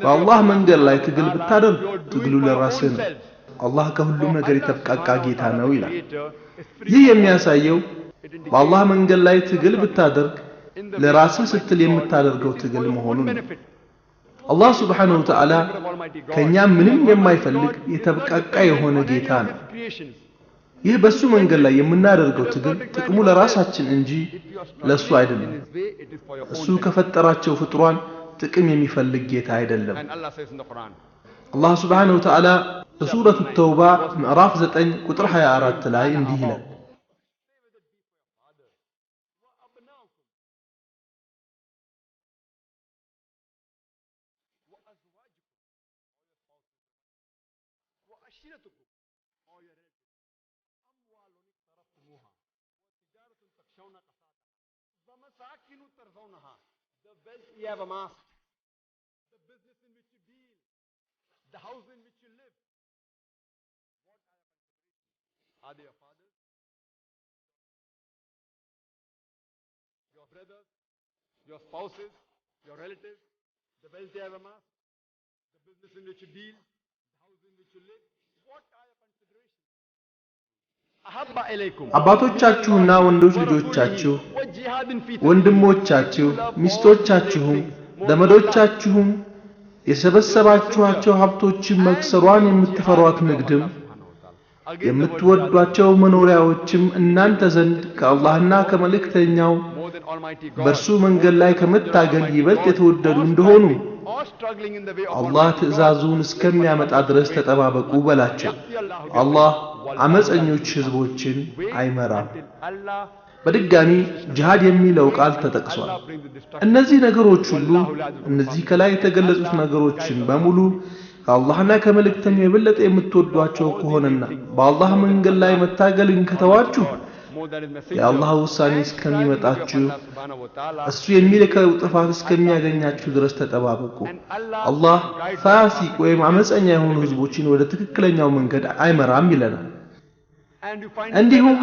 በአላህ መንገድ ላይ ትግል ብታደርግ ትግሉ ለራስህ ነው። አላህ ከሁሉም ነገር የተብቃቃ ጌታ ነው ይላል። ይህ የሚያሳየው በአላህ መንገድ ላይ ትግል ብታደርግ ለራስህ ስትል የምታደርገው ትግል መሆኑን ነው። አላህ ሱብሓነሁ ወተዓላ ከኛ ምንም የማይፈልግ የተብቃቃ የሆነ ጌታ ነው። ይህ በሱ መንገድ ላይ የምናደርገው ትግል ጥቅሙ ለራሳችን እንጂ ለሱ አይደለም። እሱ ከፈጠራቸው ፍጥሯን ጥቅም የሚፈልግ ጌታ አይደለም። አላህ ሱብሓነሁ ወተዓላ በሱረቱ ተውባ ምዕራፍ 9 ቁጥር 24 ላይ እንዲህ ይላል you have amassed, the business in which you deal, the house in which you live. What are they your fathers, your brothers, your spouses, your relatives, the wealth you have amassed, the business in which you deal, the house in which you live? What are your considerations? አባቶቻችሁና ወንዶች ልጆቻችሁ ወንድሞቻችሁ ሚስቶቻችሁም ዘመዶቻችሁም የሰበሰባችኋቸው ሀብቶችም መክሰሯን የምትፈሯት ንግድም የምትወዷቸው መኖሪያዎችም እናንተ ዘንድ ከአላህና ከመልእክተኛው በርሱ መንገድ ላይ ከመታገል ይበልጥ የተወደዱ እንደሆኑ አላህ ትእዛዙን እስከሚያመጣ ድረስ ተጠባበቁ በላቸው። አላህ አመፀኞች ህዝቦችን አይመራም። በድጋሚ ጂሃድ የሚለው ቃል ተጠቅሷል። እነዚህ ነገሮች ሁሉ እነዚህ ከላይ የተገለጹት ነገሮችን በሙሉ ከአላህና ከመልእክተኛው የበለጠ የምትወዷቸው ከሆነና በአላህ መንገድ ላይ መታገልን ከተዋችሁ የአላህ ውሳኔ እስከሚመጣችሁ እሱ የሚልከው ጥፋት እስከሚያገኛችሁ ድረስ ተጠባበቁ። አላህ ፋሲቅ ወይም አመፀኛ የሆኑ ህዝቦችን ወደ ትክክለኛው መንገድ አይመራም ይለናል። እንዲሁም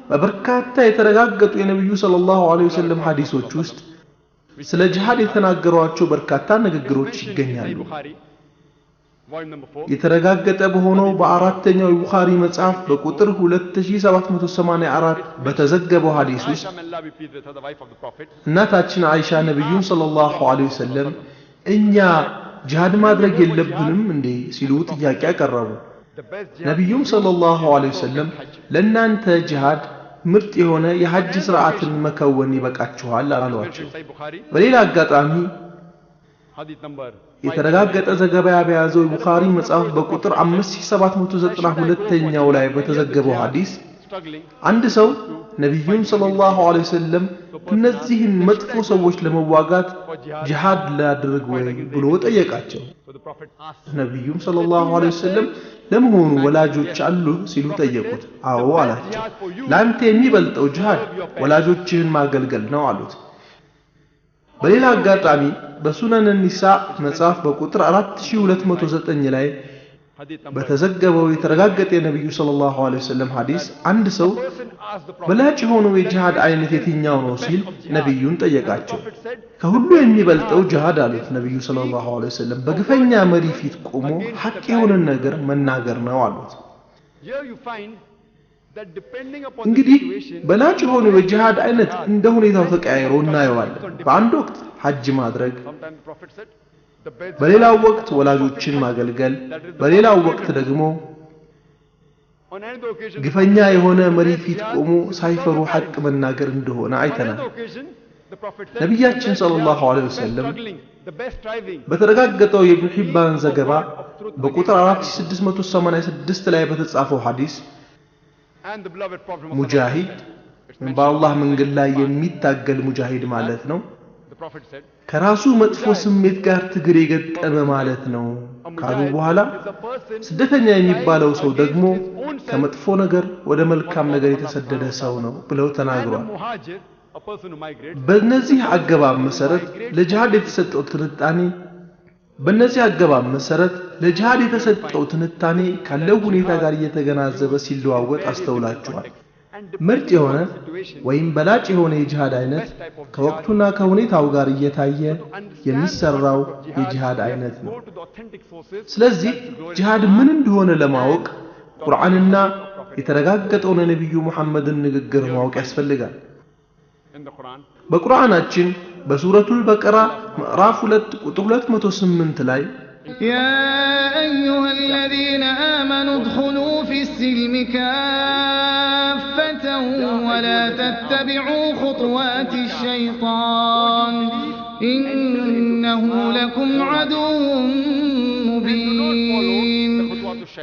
በበርካታ የተረጋገጡ የነብዩ ሰለላሁ ዐለይሂ ወሰለም ሐዲሶች ውስጥ ስለ ጂሃድ የተናገሯቸው በርካታ ንግግሮች ይገኛሉ። የተረጋገጠ በሆነው በአራተኛው የቡኻሪ መጽሐፍ በቁጥር 2784 በተዘገበው ሐዲስ ውስጥ እናታችን አይሻ ነብዩን ሰለላሁ ዐለይሂ ወሰለም እኛ ጂሃድ ማድረግ የለብንም እንዴ ሲሉ ጥያቄ አቀረቡ። ነብዩም ሰለላሁ ዐለይሂ ወሰለም ለእናንተ ጂሃድ ምርጥ የሆነ የሐጅ ሥርዓትን መከወን ይበቃችኋል አሏቸው። በሌላ አጋጣሚ የተረጋገጠ ዘገባ ያበያዘው የቡኻሪ መጽሐፍ በቁጥር 5792ኛው ላይ በተዘገበው ሐዲስ አንድ ሰው ነብዩን ሰለላሁ ዐለይሂ ወሰለም እነዚህን መጥፎ ሰዎች ለመዋጋት ጂሃድ ላድርግ ወይ ብሎ ጠየቃቸው። ነብዩም ሰለላሁ ዐለይሂ ወሰለም ለመሆኑ ወላጆች አሉ ሲሉ ጠየቁት። አዎ አላቸው። ላንተ የሚበልጠው ጂሃድ ወላጆችህን ማገልገል ነው አሉት። በሌላ አጋጣሚ በሱነን ኒሳ መጽሐፍ በቁጥር 4209 ላይ በተዘገበው የተረጋገጠ የነብዩ ሰለላሁ ዐለይሂ ወሰለም ሐዲስ አንድ ሰው በላጭ የሆነው የጂሃድ አይነት የትኛው ነው ሲል ነብዩን ጠየቃቸው። ከሁሉ የሚበልጠው ጂሃድ አሉት ነብዩ ሰለላሁ ዐለይሂ ወሰለም በግፈኛ መሪ ፊት ቆሞ ሐቅ የሆነ ነገር መናገር ነው አሉት። እንግዲህ በላጭ የሆነው የጂሃድ አይነት እንደ ሁኔታው ተቀያይሮ እናየዋለን። በአንድ ወቅት ሐጅ ማድረግ፣ በሌላው ወቅት ወላጆችን ማገልገል፣ በሌላው ወቅት ደግሞ ግፈኛ የሆነ መሪ ፊት ቆሞ ሳይፈሩ ሐቅ መናገር እንደሆነ አይተናል። ነብያችን ሰለላሁ ዐለይሂ ወሰለም በተረጋገጠው የኢብኑ ሒባን ዘገባ በቁጥር 4686 ላይ በተጻፈው ሐዲስ ሙጃሂድ በአላህ መንገድ ላይ የሚታገል ሙጃሂድ ማለት ነው ከራሱ መጥፎ ስሜት ጋር ትግል የገጠመ ማለት ነው ካሉ በኋላ ስደተኛ የሚባለው ሰው ደግሞ ከመጥፎ ነገር ወደ መልካም ነገር የተሰደደ ሰው ነው ብለው ተናግሯል። በእነዚህ አገባብ መሰረት ለጂሃድ የተሰጠው ትንታኔ ካለው ሁኔታ ጋር እየተገናዘበ ሲለዋወጥ አስተውላችኋል። ምርጥ የሆነ ወይም በላጭ የሆነ የጂሃድ አይነት ከወቅቱና ከሁኔታው ጋር እየታየ የሚሰራው የጂሃድ አይነት ነው። ስለዚህ ጂሃድ ምን እንደሆነ ለማወቅ ቁርአንና የተረጋገጠውን ነብዩ መሐመድን ንግግር ማወቅ ያስፈልጋል። በቁርአናችን በሱረቱል በቀራ ምዕራፍ 2 ቁጥር 208 ላይ يا أيها الذين آمنوا ادخلوا في السلم كافة ولا تتبعوا خطوات الشيطان إنه لكم عدو مبين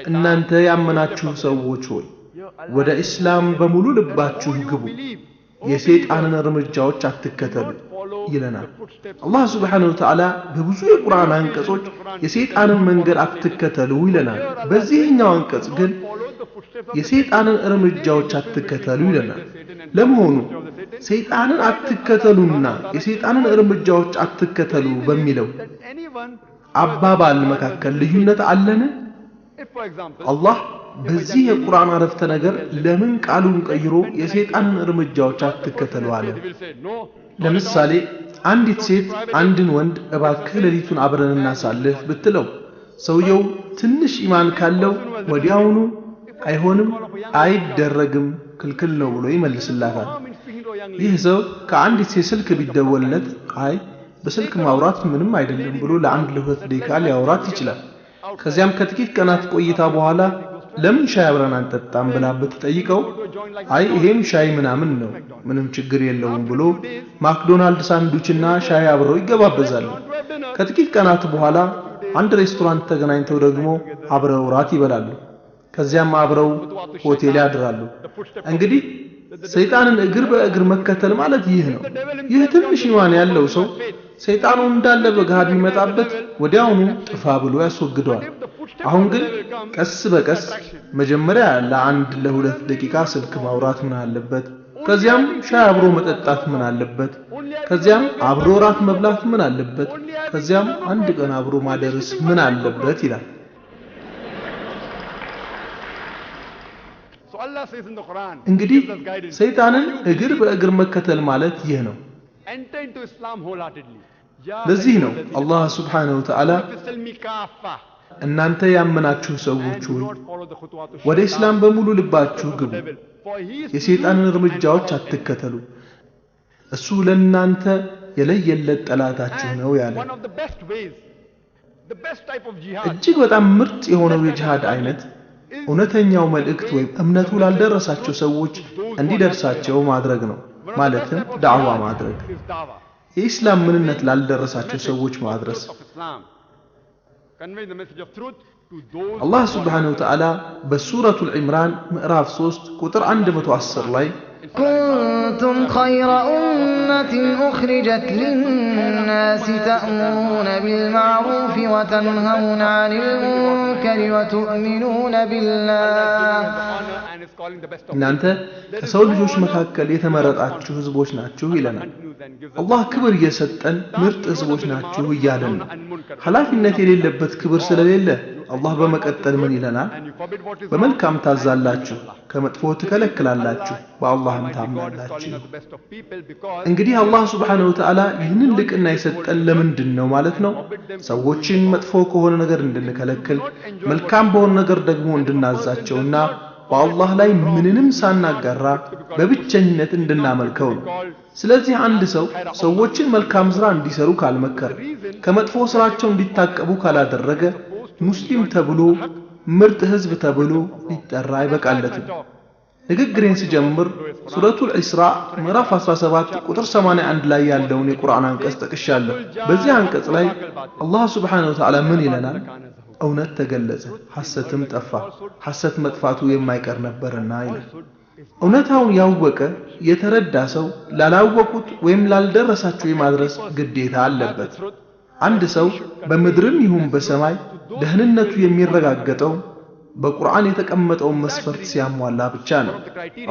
እናንተ ያመናችሁ ሰዎች ሆይ ወደ እስላም በሙሉ ልባችሁ ግቡ የሰይጣንን እርምጃዎች አትከተሉ ይለናል። አላህ Subhanahu Wa Ta'ala በብዙ የቁርአን አንቀጾች የሰይጣንን መንገድ አትከተሉ ይለናል። በዚህኛው አንቀጽ ግን የሰይጣንን እርምጃዎች አትከተሉ ይለናል። ለመሆኑ ሰይጣንን አትከተሉና የሰይጣንን እርምጃዎች አትከተሉ በሚለው አባባል መካከል ልዩነት አለን? አላህ በዚህ የቁርአን አረፍተ ነገር ለምን ቃሉን ቀይሮ የሰይጣንን እርምጃዎች አትከተሉ አለ? ለምሳሌ አንዲት ሴት አንድን ወንድ እባክህ ሌሊቱን አብረን እናሳልፍ ብትለው ሰውየው ትንሽ ኢማን ካለው ወዲያውኑ አይሆንም፣ አይደረግም፣ ክልክል ነው ብሎ ይመልስላታል። ይህ ሰው ከአንዲት ሴት ስልክ ቢደወልለት አይ በስልክ ማውራት ምንም አይደለም ብሎ ለአንድ ለሁለት ደቂቃ ሊያወራት ይችላል። ከዚያም ከጥቂት ቀናት ቆይታ በኋላ ለምን ሻይ አብረን አንጠጣም ብላ ብትጠይቀው አይ ይሄም ሻይ ምናምን ነው ምንም ችግር የለውም ብሎ ማክዶናልድ ሳንዱችና ሻይ አብረው ይገባበዛሉ። ከጥቂት ቀናት በኋላ አንድ ሬስቶራንት ተገናኝተው ደግሞ አብረው ራት ይበላሉ። ከዚያም አብረው ሆቴል ያድራሉ። እንግዲህ ሰይጣንን እግር በእግር መከተል ማለት ይህ ነው። ይህ ትንሽ ኢማን ያለው ሰው ሰይጣኑ እንዳለ በጋድ ቢመጣበት ወዲያውኑ ጥፋ ብሎ ያስወግደዋል። አሁን ግን ቀስ በቀስ መጀመሪያ ለአንድ ለሁለት ደቂቃ ስልክ ማውራት ምን አለበት? ከዚያም ሻይ አብሮ መጠጣት ምን አለበት? ከዚያም አብሮ ራት መብላት ምን አለበት? ከዚያም አንድ ቀን አብሮ ማደርስ ምን አለበት ይላል። እንግዲህ ሰይጣንን እግር በእግር መከተል ማለት ይህ ነው። ለዚህ ነው አላህ Subhanahu Wa Ta'ala እናንተ ያመናችሁ ሰዎች ሆይ ወደ እስላም በሙሉ ልባችሁ ግቡ የሰይጣንን እርምጃዎች አትከተሉ እሱ ለእናንተ የለየለት ጠላታችሁ ነው ያለ። እጅግ በጣም ምርጥ የሆነው የጂሃድ አይነት እውነተኛው መልእክት ወይም እምነቱ ላልደረሳቸው ሰዎች እንዲደርሳቸው ማድረግ ነው። ማለትም ዳዕዋ ማድረግ፣ የኢስላም ምንነት ላልደረሳቸው ሰዎች ማድረስ። አላህ Subhanahu Wa Ta'ala በሱረቱል ኢምራን ምዕራፍ 3 ቁጥር 110 ላይ كنتم خير أمة أخرجت للناس تأمرون بالمعروف وتنهون عن المنكر وتؤمنون بالله እናንተ ከሰው ልጆች መካከል የተመረጣችሁ ህዝቦች ናችሁ ይለናል። አላህ ክብር እየሰጠን ምርጥ ህዝቦች ናችሁ እያለን ነው። ኃላፊነት የሌለበት ክብር ስለሌለ አላህ በመቀጠል ምን ይለናል? በመልካም ታዛላችሁ፣ ከመጥፎ ትከለክላላችሁ፣ በአላህም ታምናላችሁ። እንግዲህ አላህ Subhanahu Wa Ta'ala ይህንን ልቅና የሰጠን ለምንድን ነው ማለት ነው? ሰዎችን መጥፎ ከሆነ ነገር እንድንከለክል፣ መልካም በሆነ ነገር ደግሞ እንድናዛቸውና በአላህ ላይ ምንንም ሳናጋራ በብቸኝነት እንድናመልከው ነው። ስለዚህ አንድ ሰው ሰዎችን መልካም ስራ እንዲሰሩ ካልመከረ፣ ከመጥፎ ስራቸው እንዲታቀቡ ካላደረገ ሙስሊም ተብሎ ምርጥ ህዝብ ተብሎ ሊጠራ አይበቃለትም። ንግግሬን ስጀምር ሱረቱል ኢስራ ምዕራፍ 17 ቁጥር 81 ላይ ያለውን የቁርአን አንቀጽ ጠቅሻለሁ። በዚህ አንቀጽ ላይ አላህ Subhanahu Wa Ta'ala ምን ይለናል? እውነት ተገለጸ፣ ሐሰትም ጠፋ፣ ሐሰት መጥፋቱ የማይቀር ነበርና ይላል። እውነታውን ያወቀ የተረዳ ሰው ላላወቁት ወይም ላልደረሳቸው የማድረስ ግዴታ አለበት። አንድ ሰው በምድርም ይሁን በሰማይ ደህንነቱ የሚረጋገጠው በቁርአን የተቀመጠው መስፈርት ሲያሟላ ብቻ ነው።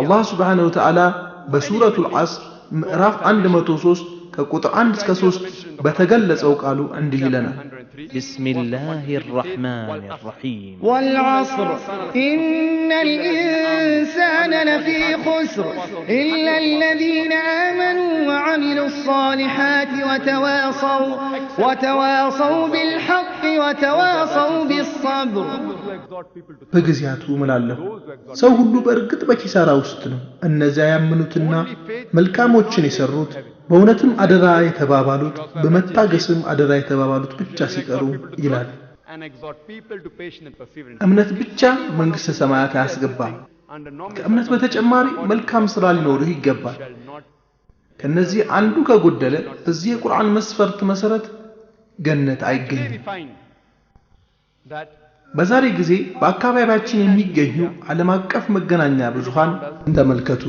አላህ Subhanahu Wa Ta'ala በሱረቱል ዐስር ምዕራፍ 103 ከቁጥር 1 እስከ 3 በተገለጸው ቃሉ እንዲህ ይለናል: بسم الله الرحمن الرحيم والعصر إن الإنسان في خسر إلا الذين آمنوا وعملوا الصالحات وتواصوا بالحق وتواصوا بالصبر በጊዜያቱ እምላለሁ ሰው ሁሉ በእርግጥ በኪሳራ ውስጥ ነው እነዚያ ያመኑትና መልካሞችን የሰሩት በእውነትም አደራ የተባባሉት በመታገስም አደራ የተባባሉት ብቻ ሲቀሩ ይላል እምነት ብቻ መንግስተ ሰማያት አያስገባም ከእምነት በተጨማሪ መልካም ስራ ሊኖርህ ይገባል ከነዚህ አንዱ ከጎደለ በዚህ የቁርአን መስፈርት መሰረት ገነት አይገኝም በዛሬ ጊዜ በአካባቢያችን የሚገኙ ዓለም አቀፍ መገናኛ ብዙሃን ተመልከቱ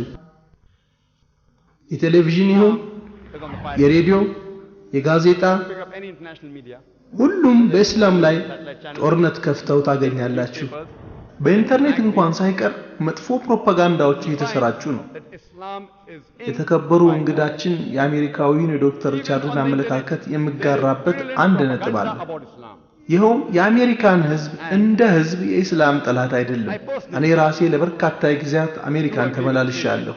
የቴሌቪዥን ይሁን የሬዲዮ የጋዜጣ ሁሉም በእስላም ላይ ጦርነት ከፍተው ታገኛላችሁ በኢንተርኔት እንኳን ሳይቀር መጥፎ ፕሮፓጋንዳዎች እየተሰራጩ ነው የተከበሩ እንግዳችን የአሜሪካዊውን ዶክተር ሪቻርድን አመለካከት የሚጋራበት አንድ ነጥብ አለ ይኸው የአሜሪካን ህዝብ እንደ ህዝብ የእስላም ጠላት አይደለም እኔ ራሴ ለበርካታ ጊዜያት አሜሪካን ተመላልሻለሁ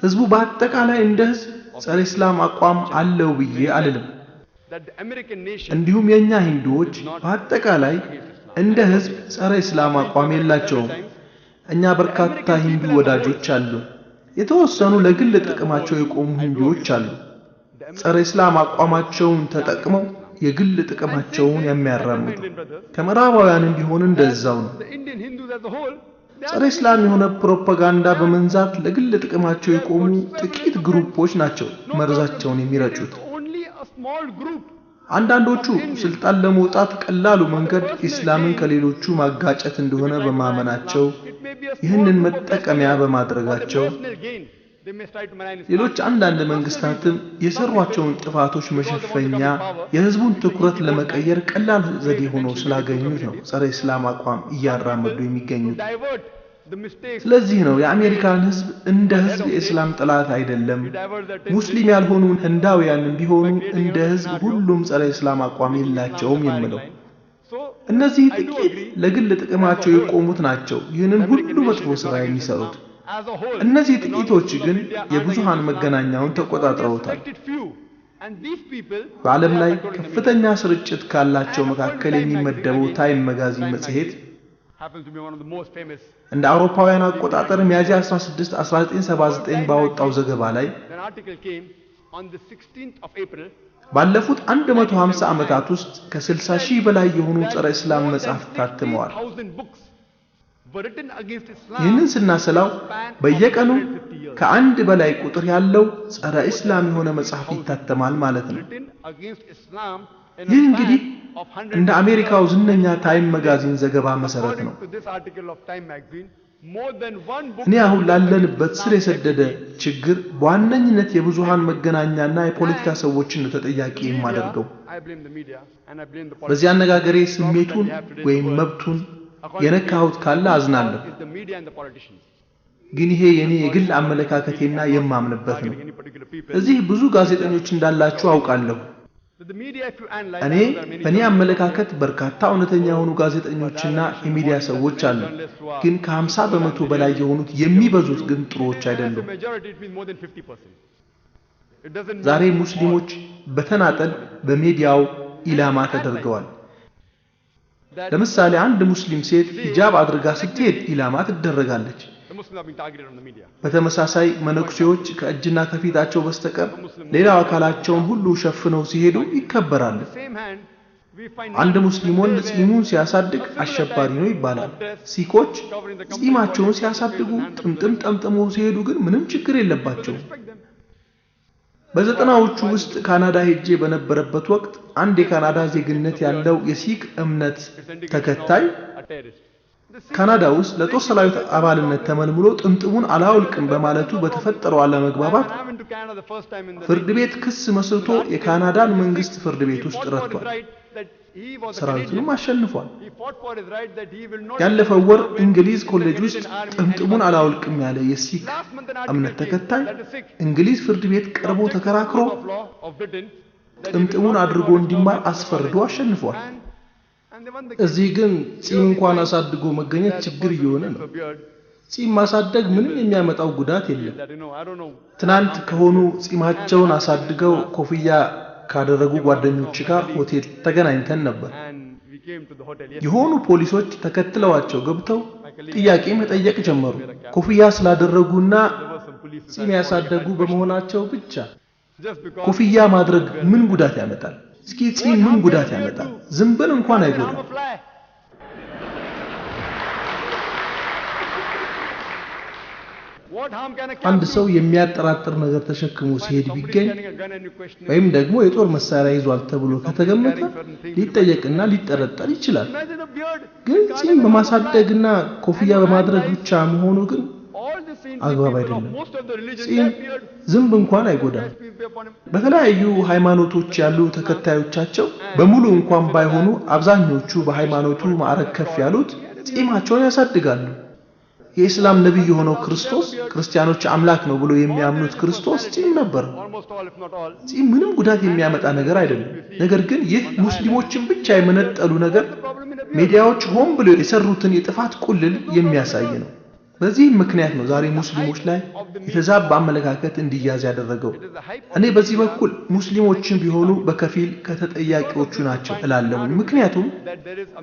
ህዝቡ በአጠቃላይ እንደ ህዝብ ጸረ እስላም አቋም አለው ብዬ አልልም እንዲሁም የኛ ሂንዱዎች በአጠቃላይ እንደ ህዝብ ጸረ እስላም አቋም የላቸውም እኛ በርካታ ሂንዱ ወዳጆች አሉ የተወሰኑ ለግል ጥቅማቸው የቆሙ ሂንዱዎች አሉ ጸረ እስላም አቋማቸውን ተጠቅመው የግል ጥቅማቸውን የሚያራምዱ ከመራባውያን ቢሆን እንደዛው ነው ጸረ እስላም የሆነ ፕሮፓጋንዳ በመንዛት ለግል ጥቅማቸው የቆሙ ጥቂት ግሩፖች ናቸው መርዛቸውን የሚረጩት አንዳንዶቹ ስልጣን ለመውጣት ቀላሉ መንገድ እስላምን ከሌሎቹ ማጋጨት እንደሆነ በማመናቸው ይህንን መጠቀሚያ በማድረጋቸው ሌሎች አንዳንድ መንግስታትም የሰሯቸውን ጥፋቶች መሸፈኛ የህዝቡን ትኩረት ለመቀየር ቀላል ዘዴ ሆኖ ስላገኙት ነው ጸረ እስላም አቋም እያራመዱ የሚገኙት ስለዚህ ነው የአሜሪካን ህዝብ እንደ ህዝብ የእስላም ጠላት አይደለም ሙስሊም ያልሆኑ ህንዳውያን ቢሆኑ እንደ ህዝብ ሁሉም ጸረ እስላም አቋም የላቸውም የሚለው እነዚህ ጥቂት ለግል ጥቅማቸው የቆሙት ናቸው ይህንን ሁሉ መጥፎ ስራ የሚሰሩት እነዚህ ጥቂቶች ግን የብዙሃን መገናኛውን ተቆጣጥረውታል በዓለም ላይ ከፍተኛ ስርጭት ካላቸው መካከል የሚመደበው ታይም መጋዚን መጽሔት እንደ አውሮፓውያን አቆጣጠር ሚያዝያ 16 1979 ባወጣው ዘገባ ላይ ባለፉት 150 ዓመታት ውስጥ ከ60,000 በላይ የሆኑ ጸረ እስላም መጻሕፍት ታትመዋል ይህንን ስናሰላው በየቀኑ ከአንድ በላይ ቁጥር ያለው ጸረ እስላም የሆነ መጽሐፍ ይታተማል ማለት ነው ይህ እንግዲህ እንደ አሜሪካው ዝነኛ ታይም መጋዚን ዘገባ መሰረት ነው እኔ አሁን ላለንበት ስር የሰደደ ችግር በዋነኝነት የብዙሃን መገናኛና የፖለቲካ ሰዎችን ተጠያቂ የማደርገው በዚህ አነጋገሬ ስሜቱን ወይም መብቱን የነካሁት ካለ አዝናለሁ ግን ይሄ የኔ የግል አመለካከቴና የማምንበት ነው እዚህ ብዙ ጋዜጠኞች እንዳላችሁ አውቃለሁ እኔ በእኔ አመለካከት በርካታ እውነተኛ የሆኑ ጋዜጠኞችና የሚዲያ ሰዎች አሉ ግን ከ50 በመቶ በላይ የሆኑት የሚበዙት ግን ጥሩዎች አይደሉም ዛሬ ሙስሊሞች በተናጠል በሚዲያው ኢላማ ተደርገዋል ለምሳሌ አንድ ሙስሊም ሴት ሂጃብ አድርጋ ስትሄድ ኢላማ ትደረጋለች በተመሳሳይ መነኩሴዎች ከእጅና ከፊታቸው በስተቀር ሌላው አካላቸውን ሁሉ ሸፍነው ሲሄዱ ይከበራሉ አንድ ሙስሊም ወንድ ጺሙን ሲያሳድግ አሸባሪ ነው ይባላል ሲኮች ጺማቸውን ሲያሳድጉ ጥምጥም ጠምጥመው ሲሄዱ ግን ምንም ችግር የለባቸውም በዘጠናዎቹ ውስጥ ካናዳ ሄጄ በነበረበት ወቅት አንድ የካናዳ ዜግነት ያለው የሲክ እምነት ተከታይ ካናዳ ውስጥ ለጦር ሰራዊት አባልነት ተመልምሎ ጥምጥሙን አላውልቅም በማለቱ በተፈጠረው አለመግባባት ፍርድ ቤት ክስ መስርቶ የካናዳን መንግስት ፍርድ ቤት ውስጥ ረቷል ሰራዊቱንም አሸንፏል ያለፈው ወር እንግሊዝ ኮሌጅ ውስጥ ጥምጥሙን አላውልቅም ያለ የሲክ እምነት ተከታይ እንግሊዝ ፍርድ ቤት ቀርቦ ተከራክሮ ጥምጥሙን አድርጎ እንዲማር አስፈርዶ አሸንፏል እዚህ ግን ጺም እንኳን አሳድጎ መገኘት ችግር ይሆነ ነው ጺም ማሳደግ ምንም የሚያመጣው ጉዳት የለም። ትናንት ከሆኑ ጺማቸውን አሳድገው ኮፍያ ካደረጉ ጓደኞች ጋር ሆቴል ተገናኝተን ነበር። የሆኑ ፖሊሶች ተከትለዋቸው ገብተው ጥያቄ መጠየቅ ጀመሩ። ኮፍያ ስላደረጉና ጺም ያሳደጉ በመሆናቸው ብቻ ኮፍያ ማድረግ ምን ጉዳት ያመጣል? እስኪ ጺም ምን ጉዳት ያመጣል? ዝንብን እንኳን አይጎዳም። አንድ ሰው የሚያጠራጥር ነገር ተሸክሞ ሲሄድ ቢገኝ ወይም ደግሞ የጦር መሳሪያ ይዟል ተብሎ ከተገመተ ሊጠየቅና ሊጠረጠር ይችላል። ግን ጺም በማሳደግና ኮፍያ በማድረግ ብቻ መሆኑ ግን አግባብ አይደለም። ጺም ዝንብ እንኳን አይጎዳም። በተለያዩ ሃይማኖቶች ያሉ ተከታዮቻቸው በሙሉ እንኳን ባይሆኑ አብዛኞቹ በሃይማኖቱ ማዕረግ ከፍ ያሉት ጺማቸውን ያሳድጋሉ። የኢስላም ነብይ የሆነው ክርስቶስ ክርስቲያኖች አምላክ ነው ብሎ የሚያምኑት ክርስቶስ ጺም ነበር። ጺም ምንም ጉዳት የሚያመጣ ነገር አይደለም። ነገር ግን ይህ ሙስሊሞችን ብቻ የመነጠሉ ነገር ሚዲያዎች ሆን ብለው የሰሩትን የጥፋት ቁልል የሚያሳይ ነው። በዚህ ምክንያት ነው ዛሬ ሙስሊሞች ላይ የተዛባ አመለካከት እንዲያዝ ያደረገው። እኔ በዚህ በኩል ሙስሊሞችን ቢሆኑ በከፊል ከተጠያቂዎቹ ናቸው እላለሁ። ምክንያቱም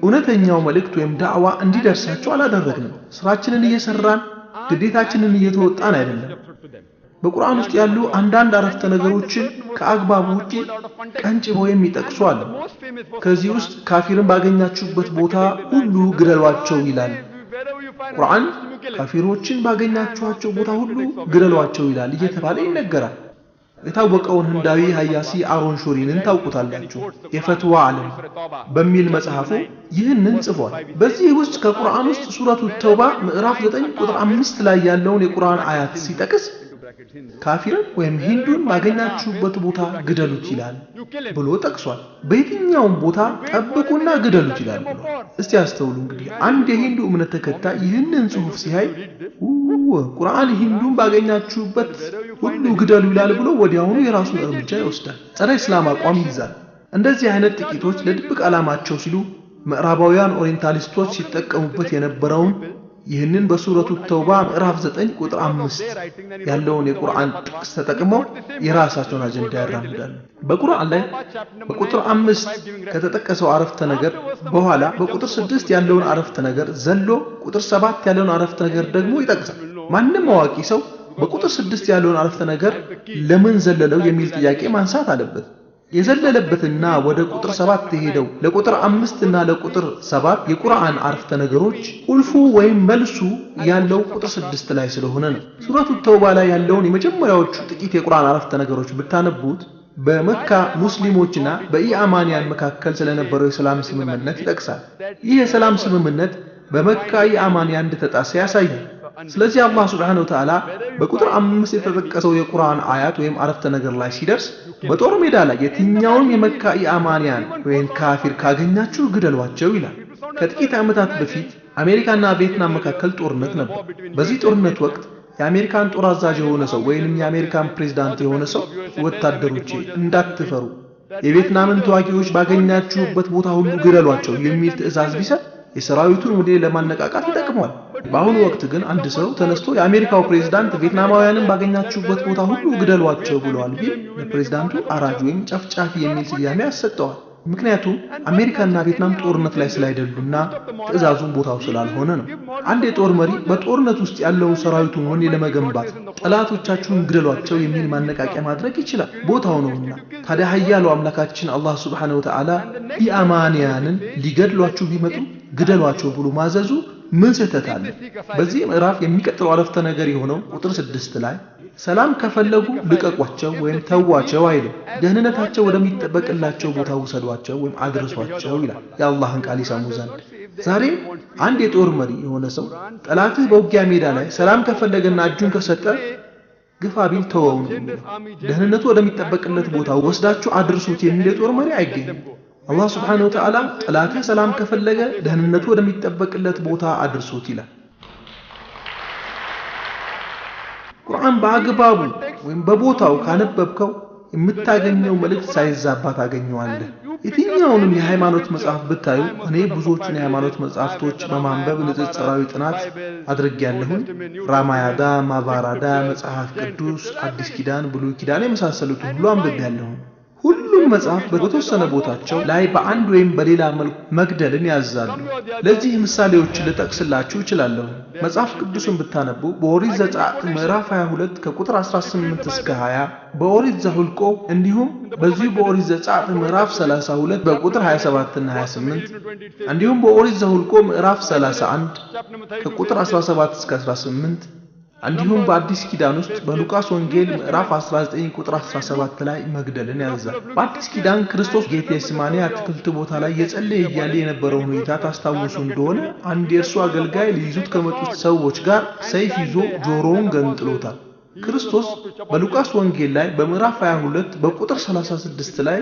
እውነተኛው መልእክት ወይም ዳዕዋ እንዲደርሳቸው አላደረግንም። ስራችንን እየሰራን ግዴታችንን እየተወጣን አይደለም። በቁርአን ውስጥ ያሉ አንዳንድ አረፍተ ነገሮችን ከአግባቡ ውጪ ቀንጭበው የሚጠቅሱ አሉ። ከዚህ ውስጥ ካፊርን ባገኛችሁበት ቦታ ሁሉ ግደሏቸው ይላል። ቁርአን ካፊሮችን ባገኛችኋቸው ቦታ ሁሉ ግደሏቸው ይላል እየተባለ ይነገራል። የታወቀውን ህንዳዊ ሀያሲ አሮን ሾሪንን ታውቁታላችሁ። የፈትዋ ዓለም በሚል መጽሐፉ ይህንን ጽፏል። በዚህ ውስጥ ከቁርአን ውስጥ ሱረቱ ተውባ ምዕራፍ 9 ቁጥር 5 ላይ ያለውን የቁርአን አያት ሲጠቅስ ካፊርን ወይም ሂንዱን ባገኛችሁበት ቦታ ግደሉት ይላል ብሎ ጠቅሷል። በየትኛውም ቦታ ጠብቁና ግደሉት ይላል። እስቲ አስተውሉ። እንግዲህ አንድ የሂንዱ እምነት ተከታይ ይህንን ጽሑፍ ሲያይ ቁርአን ሂንዱን ባገኛችሁበት ሁሉ ግደሉ ይላል ብሎ ወዲያውኑ የራሱን እርምጃ ይወስዳል። ጸረ እስላም አቋም ይይዛል። እንደዚህ አይነት ጥቂቶች ለድብቅ ዓላማቸው ሲሉ ምዕራባውያን ኦሪየንታሊስቶች ሲጠቀሙበት የነበረውን ይህንን በሱረቱ ተውባ ምዕራፍ 9 ቁጥር 5 ያለውን የቁርአን ጥቅስ ተጠቅመው የራሳቸውን አጀንዳ ያራምዳሉ። በቁርአን ላይ በቁጥር 5 ከተጠቀሰው አረፍተ ነገር በኋላ በቁጥር 6 ያለውን አረፍተ ነገር ዘሎ ቁጥር 7 ያለውን አረፍተ ነገር ደግሞ ይጠቅሳል። ማንም አዋቂ ሰው በቁጥር 6 ያለውን አረፍተ ነገር ለምን ዘለለው የሚል ጥያቄ ማንሳት አለበት። የዘለለበትና ወደ ቁጥር 7 ሄደው ለቁጥር 5 እና ለቁጥር 7 የቁርአን አረፍተ ነገሮች ቁልፉ ወይም መልሱ ያለው ቁጥር 6 ላይ ስለሆነ ነው። ሱረቱ ተውባ ላይ ያለውን የመጀመሪያዎቹ ጥቂት የቁርአን አረፍተ ነገሮች ብታነቡት በመካ ሙስሊሞችና በኢአማንያን መካከል ስለነበረው የሰላም ስምምነት ይጠቅሳል። ይህ የሰላም ስምምነት በመካ ኢአማንያን እንደተጣሰ ያሳያል። ስለዚህ አላህ Subhanahu Wa Ta'ala በቁጥር 5 የተጠቀሰው የቁርአን አያት ወይም አረፍተ ነገር ላይ ሲደርስ በጦር ሜዳ ላይ የትኛውም የመካ ኢአማንያን ወይም ካፊር ካገኛችሁ ግደሏቸው ይላል። ከጥቂት ዓመታት በፊት አሜሪካና ቪየትናም መካከል ጦርነት ነበር። በዚህ ጦርነት ወቅት የአሜሪካን ጦር አዛዥ የሆነ ሰው ወይንም የአሜሪካን ፕሬዝዳንት የሆነ ሰው ወታደሮች እንዳትፈሩ የቪየትናምን ተዋጊዎች ባገኛችሁበት ቦታ ሁሉ ግደሏቸው የሚል ትዕዛዝ ቢሰጥ የሰራዊቱን ወደ ለማነቃቃት ይጠቅማል። በአሁኑ ወቅት ግን አንድ ሰው ተነስቶ የአሜሪካው ፕሬዝዳንት ቪየትናማውያንን ባገኛችሁበት ቦታ ሁሉ ግደሏቸው ብለዋል ቢል ለፕሬዝዳንቱ አራጅ ወይም ጨፍጫፊ የሚል ስያሜ ያሰጠዋል። ምክንያቱም አሜሪካና ቪየትናም ጦርነት ላይ ስላይደሉና ትዕዛዙን ቦታው ስላልሆነ ነው። አንድ የጦር መሪ በጦርነት ውስጥ ያለውን ሰራዊቱን ወኔ ለመገንባት ጠላቶቻችሁን ግደሏቸው የሚል ማነቃቂያ ማድረግ ይችላል፣ ቦታው ነውና። ታዲያ ኃያሉ አምላካችን አላህ Subhanahu Wa Ta'ala ኢአማንያንን ሊገድሏቸው ቢመጡ ግደሏቸው ብሎ ማዘዙ ምን ስህተት አለ? በዚህ ምዕራፍ የሚቀጥለው አረፍተ ነገር የሆነው ቁጥር 6 ላይ ሰላም ከፈለጉ ልቀቋቸው ወይም ተዋቸው አይልም። ደህንነታቸው ወደሚጠበቅላቸው ቦታ ውሰዷቸው ወይም አድርሷቸው ይላል የአላህን ቃል ይሰሙ ዘንድ። ዛሬ አንድ የጦር መሪ የሆነ ሰው ጠላትህ በውጊያ ሜዳ ላይ ሰላም ከፈለገና እጁን ከሰጠ ግፋ ቢል ተወው ነው። ደህንነቱ ወደሚጠበቅለት ቦታ ወስዳችሁ አድርሱት የሚል የጦር መሪ አይገኝም። አላህ Subhanahu Wa Ta'ala ጠላትህ ሰላም ከፈለገ ደህንነቱ ወደሚጠበቅለት ቦታ አድርሱት ይላል። ቁርአን በአግባቡ ወይም በቦታው ካነበብከው የምታገኘው መልእክት ሳይዛባ ታገኘዋለህ። የትኛውንም የሃይማኖት መጽሐፍ ብታዩ እኔ ብዙዎቹን የሃይማኖት መጽሐፍቶች በማንበብ ንጽጽራዊ ጥናት አድርጌያለሁ። ራማያዳ፣ ማባራዳ፣ መጽሐፍ ቅዱስ፣ አዲስ ኪዳን፣ ብሉይ ኪዳን የመሳሰሉትን ሁሉ አንብቤያለሁ። ሁሉም መጽሐፍ በተወሰነ ቦታቸው ላይ በአንድ ወይም በሌላ መልኩ መግደልን ያዛሉ። ለዚህ ምሳሌዎች ልጠቅስላችሁ እችላለሁ። መጽሐፍ ቅዱስን ብታነቡ በኦሪት ዘጸአት ምዕራፍ 22 ከቁጥር 18 እስከ 20፣ በኦሪት ዘኍልቍ እንዲሁም በዚሁ በኦሪት ዘጸአት ምዕራፍ 32 በቁጥር 27 እና 28፣ እንዲሁም በኦሪት ዘኍልቍ ምዕራፍ 31 ከቁጥር 17 እስከ 18፣ እንዲሁም በአዲስ ኪዳን ውስጥ በሉቃስ ወንጌል ምዕራፍ 19 ቁጥር 17 ላይ መግደልን ያዛል። በአዲስ ኪዳን ክርስቶስ ጌቴሴማኒ አትክልት ቦታ ላይ የጸለየ እያለ የነበረውን ሁኔታ ታስታውሱ እንደሆነ አንድ የእርሱ አገልጋይ ሊይዙት ከመጡት ሰዎች ጋር ሰይፍ ይዞ ጆሮውን ገንጥሎታል። ክርስቶስ በሉቃስ ወንጌል ላይ በምዕራፍ 22 በቁጥር 36 ላይ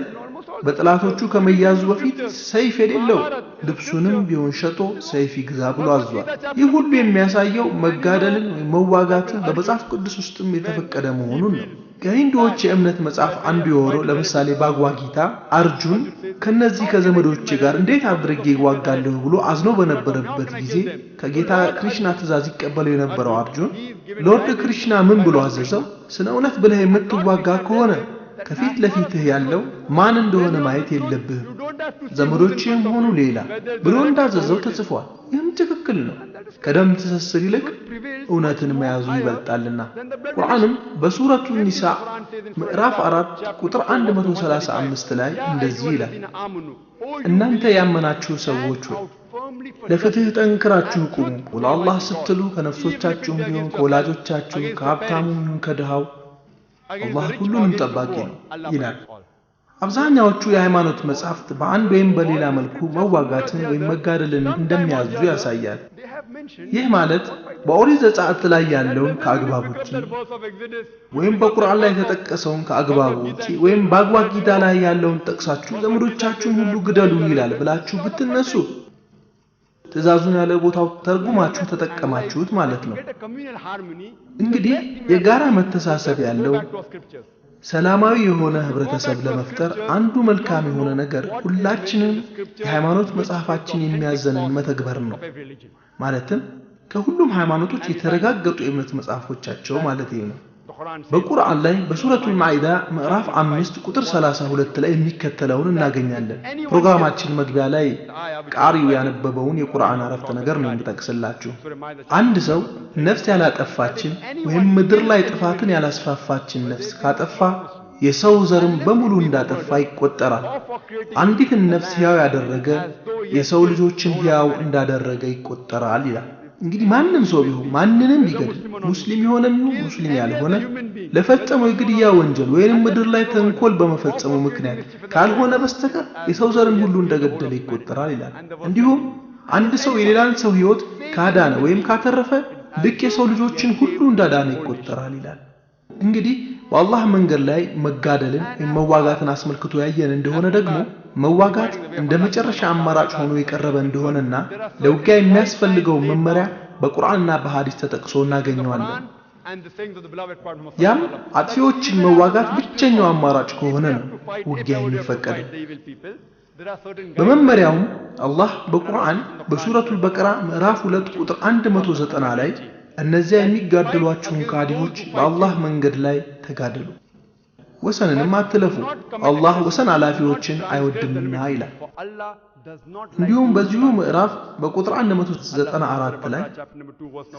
በጥላቶቹ ከመያዙ በፊት ሰይፍ የሌለው ልብሱንም ቢሆን ሸጦ ሰይፍ ይግዛ ብሎ አዟል። ይህ ሁሉ የሚያሳየው መጋደልን ወይም መዋጋትን በመጽሐፍ ቅዱስ ውስጥም የተፈቀደ መሆኑን ነው። ከሂንዱዎች የእምነት መጽሐፍ አንዱ የሆነው ለምሳሌ ባግዋድ ጊታ አርጁን ከነዚህ ከዘመዶቼ ጋር እንዴት አድርጌ ይዋጋለሁ ብሎ አዝኖ በነበረበት ጊዜ ከጌታ ክሪሽና ትእዛዝ ይቀበለው የነበረው አርጁን ሎርድ ክሪሽና ምን ብሎ አዘዘው? ስለ እውነት ብለህ የምትዋጋ ከሆነ ከፊት ለፊትህ ያለው ማን እንደሆነ ማየት የለብህም፣ ዘመዶችህም ሆኑ ሌላ ብሎ እንዳዘዘው ተጽፏል። ይህም ትክክል ነው። ከደም ትስስር ይልቅ እውነትን መያዙ ይበልጣልና። ቁርአንም በሱረቱ ኒሳ ምዕራፍ 4 ቁጥር 135 ላይ እንደዚህ ይላል፣ እናንተ ያመናችሁ ሰዎች ሆይ ለፍትህ ጠንክራችሁ ቁሙ፣ ለአላህ ስትሉ ከነፍሶቻችሁ ቢሆን ከወላጆቻችሁ ከሀብታሙም ይሁን ከድሃው አላህ ሁሉንም ጠባቂ ነው ይላል። አብዛኛዎቹ የሃይማኖት መጻሕፍት በአንድ ወይም በሌላ መልኩ መዋጋትን ወይም መጋደልን እንደሚያዙ ያሳያል። ይህ ማለት በኦሪት ዘጸአት ላይ ያለውን ከአግባብ ውጪ ወይም በቁርአን ላይ የተጠቀሰውን ከአግባብ ውጪ ወይም በባግዋድ ጊታ ላይ ያለውን ጠቅሳችሁ ዘመዶቻችሁን ሁሉ ግደሉ ይላል ብላችሁ ብትነሱ ትእዛዙን ያለ ቦታው ተርጉማችሁ ተጠቀማችሁት ማለት ነው። እንግዲህ የጋራ መተሳሰብ ያለው ሰላማዊ የሆነ ህብረተሰብ ለመፍጠር አንዱ መልካም የሆነ ነገር ሁላችንም የሃይማኖት መጽሐፋችን የሚያዘንን መተግበር ነው። ማለትም ከሁሉም ሃይማኖቶች የተረጋገጡ የእምነት መጽሐፎቻቸው ማለት ነው። በቁርአን ላይ በሱረቱል ማኢዳ ምዕራፍ 5 ቁጥር 32 ላይ የሚከተለውን እናገኛለን። ፕሮግራማችን መግቢያ ላይ ቃሪው ያነበበውን የቁርአን አረፍተ ነገር ነው የምጠቅስላችሁ። አንድ ሰው ነፍስ ያላጠፋችን ወይም ምድር ላይ ጥፋትን ያላስፋፋችን ነፍስ ካጠፋ የሰው ዘርም በሙሉ እንዳጠፋ ይቆጠራል። አንዲትን ነፍስ ሕያው ያደረገ የሰው ልጆችን ሕያው እንዳደረገ ይቆጠራል ይላል። እንግዲህ ማንም ሰው ቢሆን ማንንም ቢገድል ሙስሊም የሆነም ሙስሊም ያልሆነ ለፈጸመው የግድያ ወንጀል ወይንም ምድር ላይ ተንኮል በመፈጸሙ ምክንያት ካልሆነ በስተቀር የሰው ዘርን ሁሉ እንደገደለ ይቆጠራል ይላል። እንዲሁም አንድ ሰው የሌላን ሰው ሕይወት ካዳነ ወይም ካተረፈ ልክ የሰው ልጆችን ሁሉ እንዳዳነ ይቆጠራል ይላል። እንግዲህ በአላህ መንገድ ላይ መጋደልን ወይም መዋጋትን አስመልክቶ ያየን እንደሆነ ደግሞ መዋጋት እንደ መጨረሻ አማራጭ ሆኖ የቀረበ እንደሆነና ለውጊያ የሚያስፈልገው መመሪያ በቁርአንና በሐዲስ ተጠቅሶ እናገኘዋለን። ያም አጥፊዎችን መዋጋት ብቸኛው አማራጭ ከሆነ ነው ውጊያ የሚፈቀደው። በመመሪያውም አላህ በቁርአን በሱረቱል በቀራ ምዕራፍ 2 ቁጥር 190 ላይ እነዚያ የሚጋደሏችሁን ካዲዎች በአላህ መንገድ ላይ ተጋደሉ፣ ወሰንንም አትለፉ፣ አላህ ወሰን አላፊዎችን አይወድምና ይላል። እንዲሁም በዚሁ ምዕራፍ በቁጥር 194 ላይ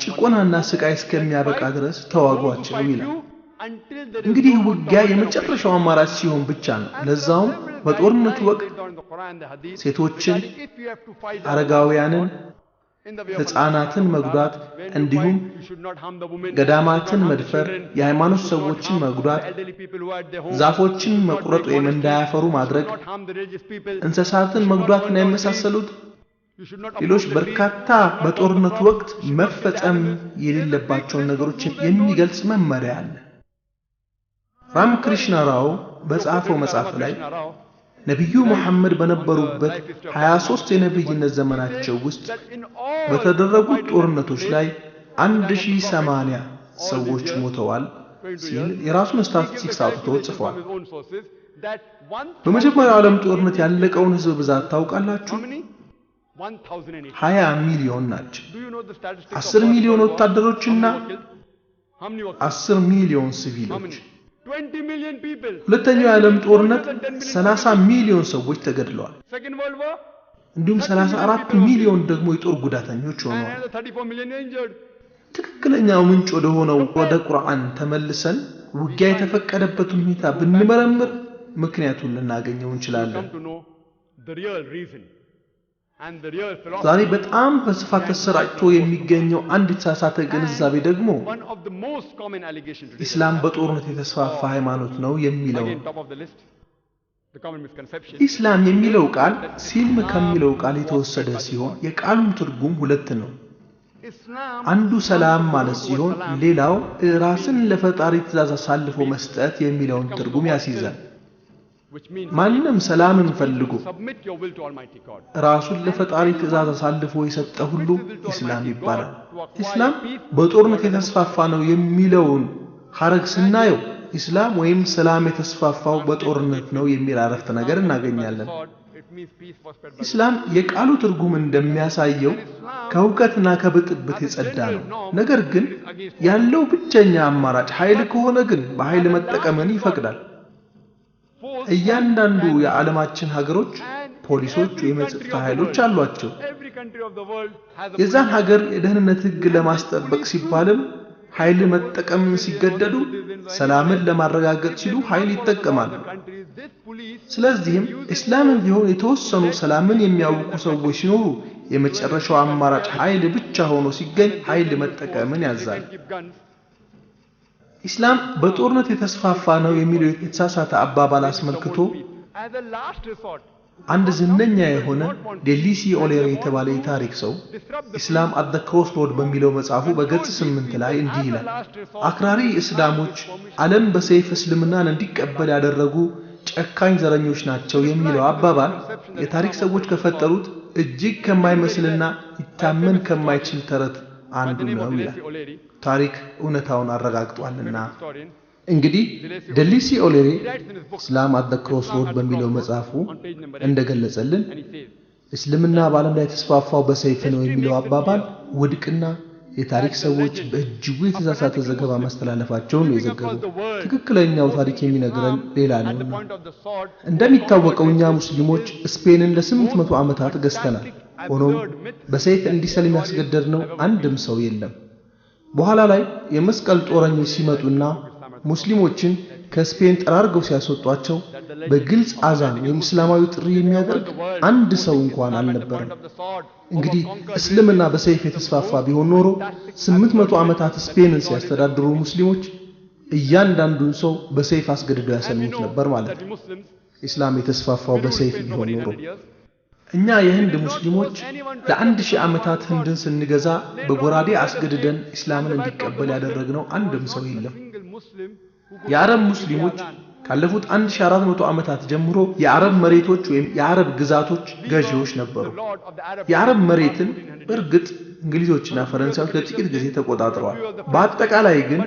ጭቆናና ስቃይ እስከሚያበቃ ድረስ ተዋጓቸው ይላል። እንግዲህ ውጊያ የመጨረሻው አማራጭ ሲሆን ብቻ ነው። ለዛውም በጦርነቱ ወቅት ሴቶችን፣ አረጋውያንን፣ ሕፃናትን መጉዳት እንዲሁም ገዳማትን መድፈር፣ የሃይማኖት ሰዎችን መጉዳት፣ ዛፎችን መቁረጥ ወይም እንዳያፈሩ ማድረግ፣ እንስሳትን መጉዳትና የመሳሰሉት ሌሎች በርካታ በጦርነቱ ወቅት መፈጸም የሌለባቸውን ነገሮች የሚገልጽ መመሪያ አለ። ራምክሪሽና ራው በጻፈው መጽሐፍ ላይ ነብዩ መሐመድ በነበሩበት 23 የነብይነት ዘመናቸው ውስጥ በተደረጉት ጦርነቶች ላይ 1080 ሰዎች ሞተዋል፣ ሲል የራሱን ስታቲስቲክስ አውጥቶ ጽፏል። በመጀመሪያው ዓለም ጦርነት ያለቀውን ህዝብ ብዛት ታውቃላችሁ? 20 ሚሊዮን ናቸው። 10 ሚሊዮን ወታደሮችና 10 ሚሊዮን ሲቪሎች። ሁለተኛው የዓለም ጦርነት 30 ሚሊዮን ሰዎች ተገድለዋል። እንዲሁም 34 ሚሊዮን ደግሞ የጦር ጉዳተኞች ሆነዋል። ትክክለኛው ምንጭ ወደ ሆነው ወደ ቁርአን ተመልሰን ውጊያ የተፈቀደበትን ሁኔታ ብንመረምር ምክንያቱን ልናገኘው እንችላለን። ዛሬ በጣም በስፋት ተሰራጭቶ የሚገኘው አንድ የተሳሳተ ግንዛቤ ደግሞ ኢስላም በጦርነት የተስፋፋ ሃይማኖት ነው የሚለው። ኢስላም የሚለው ቃል ሲልም ከሚለው ቃል የተወሰደ ሲሆን የቃሉን ትርጉም ሁለት ነው። አንዱ ሰላም ማለት ሲሆን ሌላው ራስን ለፈጣሪ ትእዛዝ አሳልፎ መስጠት የሚለውን ትርጉም ያስይዛል። ማንንም ሰላምን ፈልጎ ራሱን ለፈጣሪ ትእዛዝ አሳልፎ የሰጠ ሁሉ ኢስላም ይባላል። ኢስላም በጦርነት የተስፋፋ ነው የሚለውን ሐረግ ስናየው ኢስላም ወይም ሰላም የተስፋፋው በጦርነት ነው የሚል አረፍተ ነገር እናገኛለን። ኢስላም የቃሉ ትርጉም እንደሚያሳየው ከሁከትና ከብጥብጥ የጸዳ ነው። ነገር ግን ያለው ብቸኛ አማራጭ ኃይል ከሆነ ግን በኃይል መጠቀምን ይፈቅዳል። እያንዳንዱ የዓለማችን ሀገሮች ፖሊሶች ወይም የጸጥታ ኃይሎች አሏቸው። የዛን ሀገር የደህንነት ህግ ለማስጠበቅ ሲባልም ኃይል መጠቀም ሲገደዱ ሰላምን ለማረጋገጥ ሲሉ ኃይል ይጠቀማሉ። ስለዚህም እስላምን ቢሆን የተወሰኑ ሰላምን የሚያውቁ ሰዎች ሲኖሩ የመጨረሻው አማራጭ ኃይል ብቻ ሆኖ ሲገኝ ኃይል መጠቀምን ያዛል። ኢስላም በጦርነት የተስፋፋ ነው የሚለው የተሳሳተ አባባል አስመልክቶ አንድ ዝነኛ የሆነ ዴሊሲ ኦሌሪ የተባለ የታሪክ ሰው ኢስላም አት ዘ ክሮስሮድ በሚለው መጽሐፉ በገጽ 8 ላይ እንዲህ ይላል። አክራሪ እስላሞች ዓለም በሰይፍ እስልምናን እንዲቀበል ያደረጉ ጨካኝ ዘረኞች ናቸው የሚለው አባባል የታሪክ ሰዎች ከፈጠሩት እጅግ ከማይመስልና ይታመን ከማይችል ተረት አንዱ ነው ይላል። ታሪክ እውነታውን አረጋግጧልና። እንግዲህ ዴሊሲ ኦሌሪ ኢስላም አት ዘ ክሮስሮድ በሚለው መጽሐፉ እንደገለጸልን እስልምና በዓለም ላይ ተስፋፋው በሰይፍ ነው የሚለው አባባል ውድቅና የታሪክ ሰዎች በእጅጉ የተሳሳተ ዘገባ ማስተላለፋቸውን ነው የዘገቡት። ትክክለኛው ታሪክ የሚነግረን ሌላ ነው። እንደሚታወቀው እኛ ሙስሊሞች ስፔንን ለ800 ዓመታት ገዝተናል። ሆኖም በሰይፍ እንዲሰልም ያስገደድነው አንድም ሰው የለም። በኋላ ላይ የመስቀል ጦረኞች ሲመጡና ሙስሊሞችን ከስፔን ጠራርገው ሲያስወጧቸው በግልጽ አዛን የሙስሊማዊ ጥሪ የሚያደርግ አንድ ሰው እንኳን አልነበረም። እንግዲህ እስልምና በሰይፍ የተስፋፋ ቢሆን ኖሮ 800 ዓመታት ስፔንን ሲያስተዳድሩ ሙስሊሞች እያንዳንዱን ሰው በሰይፍ አስገድደው ያሰልሙት ነበር ማለት ነው። ኢስላም የተስፋፋው በሰይፍ ቢሆን ኖሮ እኛ የህንድ ሙስሊሞች ለ1000 ዓመታት ህንድን ስንገዛ በጎራዴ አስገድደን እስላምን እንዲቀበል ያደረግነው አንድም ሰው የለም። የአረብ ሙስሊሞች ካለፉት 1400 ዓመታት ጀምሮ የአረብ መሬቶች ወይም የአረብ ግዛቶች ገዢዎች ነበሩ። የአረብ መሬትን በእርግጥ እንግሊዞችና ፈረንሳዮች ለጥቂት ጊዜ ተቆጣጥረዋል። በአጠቃላይ ግን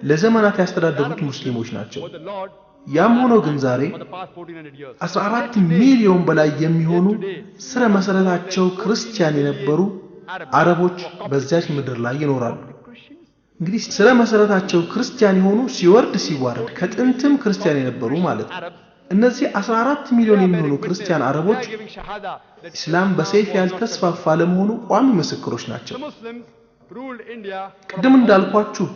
ለዘመናት ያስተዳደሩት ሙስሊሞች ናቸው። ያም ሆኖ ግን ዛሬ 14 ሚሊዮን በላይ የሚሆኑ ስረ መሰረታቸው ክርስቲያን የነበሩ አረቦች በዚያች ምድር ላይ ይኖራሉ። እንግዲህ ስረ መሰረታቸው ክርስቲያን የሆኑ ሲወርድ ሲዋረድ ከጥንትም ክርስቲያን የነበሩ ማለት ነው። እነዚህ 14 ሚሊዮን የሚሆኑ ክርስቲያን አረቦች እስላም በሰይፍ ያልተስፋፋ ለመሆኑ ቋሚ ምስክሮች ናቸው። ቅድም እንዳልኳችሁ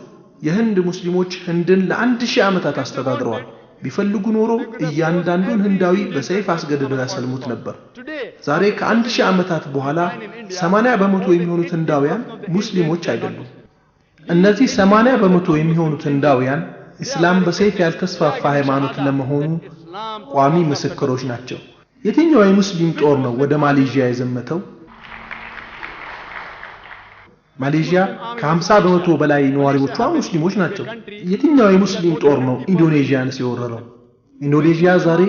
የህንድ ሙስሊሞች ህንድን ለ1000 ዓመታት አስተዳድረዋል። ቢፈልጉ ኖሮ እያንዳንዱን ህንዳዊ በሰይፍ አስገድደው ያሰልሙት ነበር። ዛሬ ከ1000 ዓመታት በኋላ 80 በመቶ የሚሆኑት ህንዳውያን ሙስሊሞች አይደሉም። እነዚህ 80 በመቶ የሚሆኑት ህንዳውያን እስላም በሰይፍ ያልተስፋፋ ሃይማኖት ለመሆኑ ቋሚ ምስክሮች ናቸው። የትኛው የሙስሊም ጦር ነው ወደ ማሌዥያ የዘመተው? ማሌዥያ ከ50 በመቶ በላይ ነዋሪዎቿ ሙስሊሞች ናቸው። የትኛው የሙስሊም ጦር ነው ኢንዶኔዥያን ሲወረረው? ኢንዶኔዥያ ዛሬ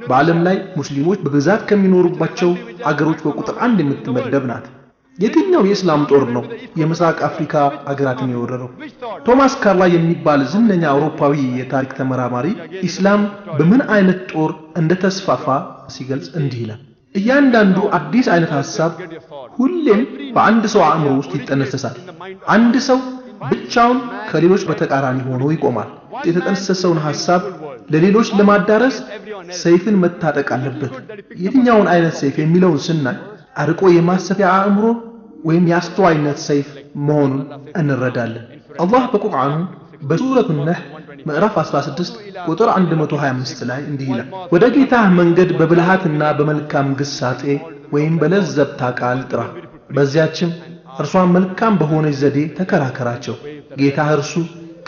በዓለም ላይ ሙስሊሞች በብዛት ከሚኖሩባቸው አገሮች በቁጥር 1 የምትመደብ ናት። የትኛው የእስላም ጦር ነው የምስራቅ አፍሪካ አገራትን የወረረው? ቶማስ ካርላይ የሚባል ዝነኛ አውሮፓዊ የታሪክ ተመራማሪ ኢስላም በምን አይነት ጦር እንደተስፋፋ ሲገልጽ እንዲህ ይላል። እያንዳንዱ አዲስ አይነት ሐሳብ ሁሌም በአንድ ሰው አእምሮ ውስጥ ይጠነሰሳል። አንድ ሰው ብቻውን ከሌሎች በተቃራኒ ሆኖ ይቆማል። የተጠነሰሰውን ሐሳብ ለሌሎች ለማዳረስ ሰይፍን መታጠቅ አለበት። የትኛውን አይነት ሰይፍ የሚለውን ስናይ አርቆ የማሰፊያ አእምሮ ወይም የአስተዋይነት ሰይፍ መሆኑን እንረዳለን። አላህ በቁርአኑ በሱረቱ ነህ ምዕራፍ 16 ቁጥር 125 ላይ እንዲህ ይላል፣ ወደ ጌታህ መንገድ በብልሃትና በመልካም ግሳጤ ወይም በለዘብታ ቃል ጥራ፣ በዚያችም እርሷን መልካም በሆነች ዘዴ ተከራከራቸው። ጌታህ እርሱ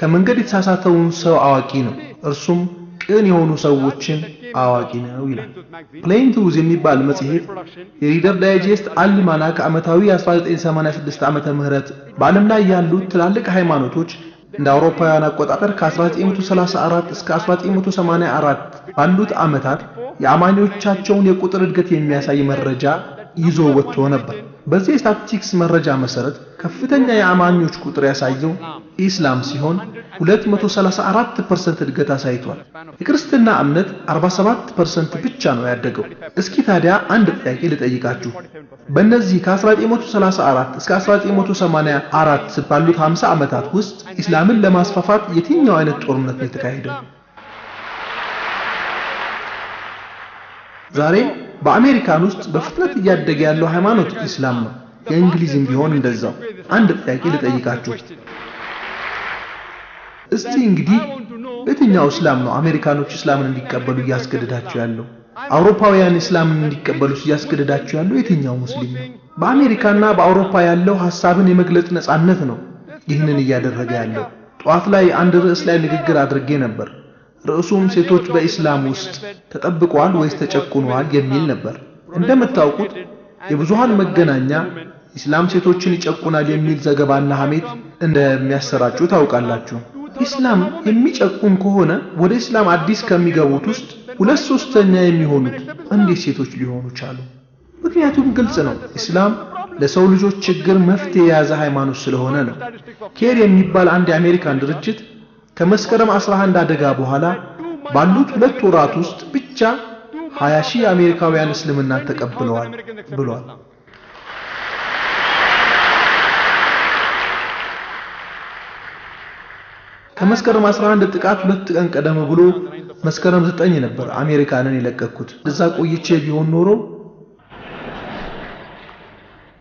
ከመንገድ የተሳሳተውን ሰው አዋቂ ነው፣ እርሱም ቅን የሆኑ ሰዎችን አዋቂ ነው ይላል። ፕሌንቱዝ የሚባል መጽሔት የሪደር ዳይጀስት አልማናክ ዓመታዊ 1986 ዓመተ ምህረት በዓለም ላይ ያሉት ትላልቅ ሃይማኖቶች እንደ አውሮፓውያን አቆጣጠር ከ1934 እስከ 1984 ባሉት ዓመታት የአማኞቻቸውን የቁጥር እድገት የሚያሳይ መረጃ ይዞ ወጥቶ ነበር። በዚህ ስታቲስቲክስ መረጃ መሰረት ከፍተኛ የአማኞች ቁጥር ያሳየው ኢስላም ሲሆን 234% እድገት አሳይቷል። የክርስትና እምነት 47% ብቻ ነው ያደገው። እስኪ ታዲያ አንድ ጥያቄ ልጠይቃችሁ። በእነዚህ ከ1934 እስከ 1984 ባሉት 50 ዓመታት ውስጥ ኢስላምን ለማስፋፋት የትኛው አይነት ጦርነት ነው የተካሄደው? ዛሬ በአሜሪካን ውስጥ በፍጥነት እያደገ ያለው ሃይማኖት ኢስላም ነው። የእንግሊዝም ቢሆን እንደዛው። አንድ ጥያቄ ልጠይቃችሁ። እስቲ እንግዲህ የትኛው እስላም ነው አሜሪካኖች እስላምን እንዲቀበሉ እያስገደዳቸው ያለው? አውሮፓውያን እስላምን እንዲቀበሉ እያስገደዳቸው ያለው የትኛው ሙስሊም ነው? በአሜሪካና በአውሮፓ ያለው ሐሳብን የመግለጽ ነጻነት ነው ይህንን እያደረገ ያለው። ጧት ላይ አንድ ርዕስ ላይ ንግግር አድርጌ ነበር። ርዕሱም ሴቶች በኢስላም ውስጥ ተጠብቀዋል ወይስ ተጨቁነዋል የሚል ነበር። እንደምታውቁት የብዙሃን መገናኛ ኢስላም ሴቶችን ይጨቁናል የሚል ዘገባና ሐሜት እንደሚያሰራጩ ታውቃላችሁ። ኢስላም የሚጨቁን ከሆነ ወደ ኢስላም አዲስ ከሚገቡት ውስጥ 2/3 የሚሆኑት እንዴት ሴቶች ሊሆኑ ቻሉ? ምክንያቱም ግልጽ ነው። ኢስላም ለሰው ልጆች ችግር መፍትሄ የያዘ ሃይማኖት ስለሆነ ነው። ኬር የሚባል አንድ የአሜሪካን ድርጅት ከመስከረም 11 አደጋ በኋላ ባሉት 2 ወራት ውስጥ ብቻ 20,000 አሜሪካውያን እስልምናን ተቀብለዋል ብሏል። ከመስከረም 11 ጥቃት 2 ቀን ቀደም ብሎ መስከረም 9 ነበር አሜሪካንን የለቀኩት። እዛ ቆይቼ ቢሆን ኖሮ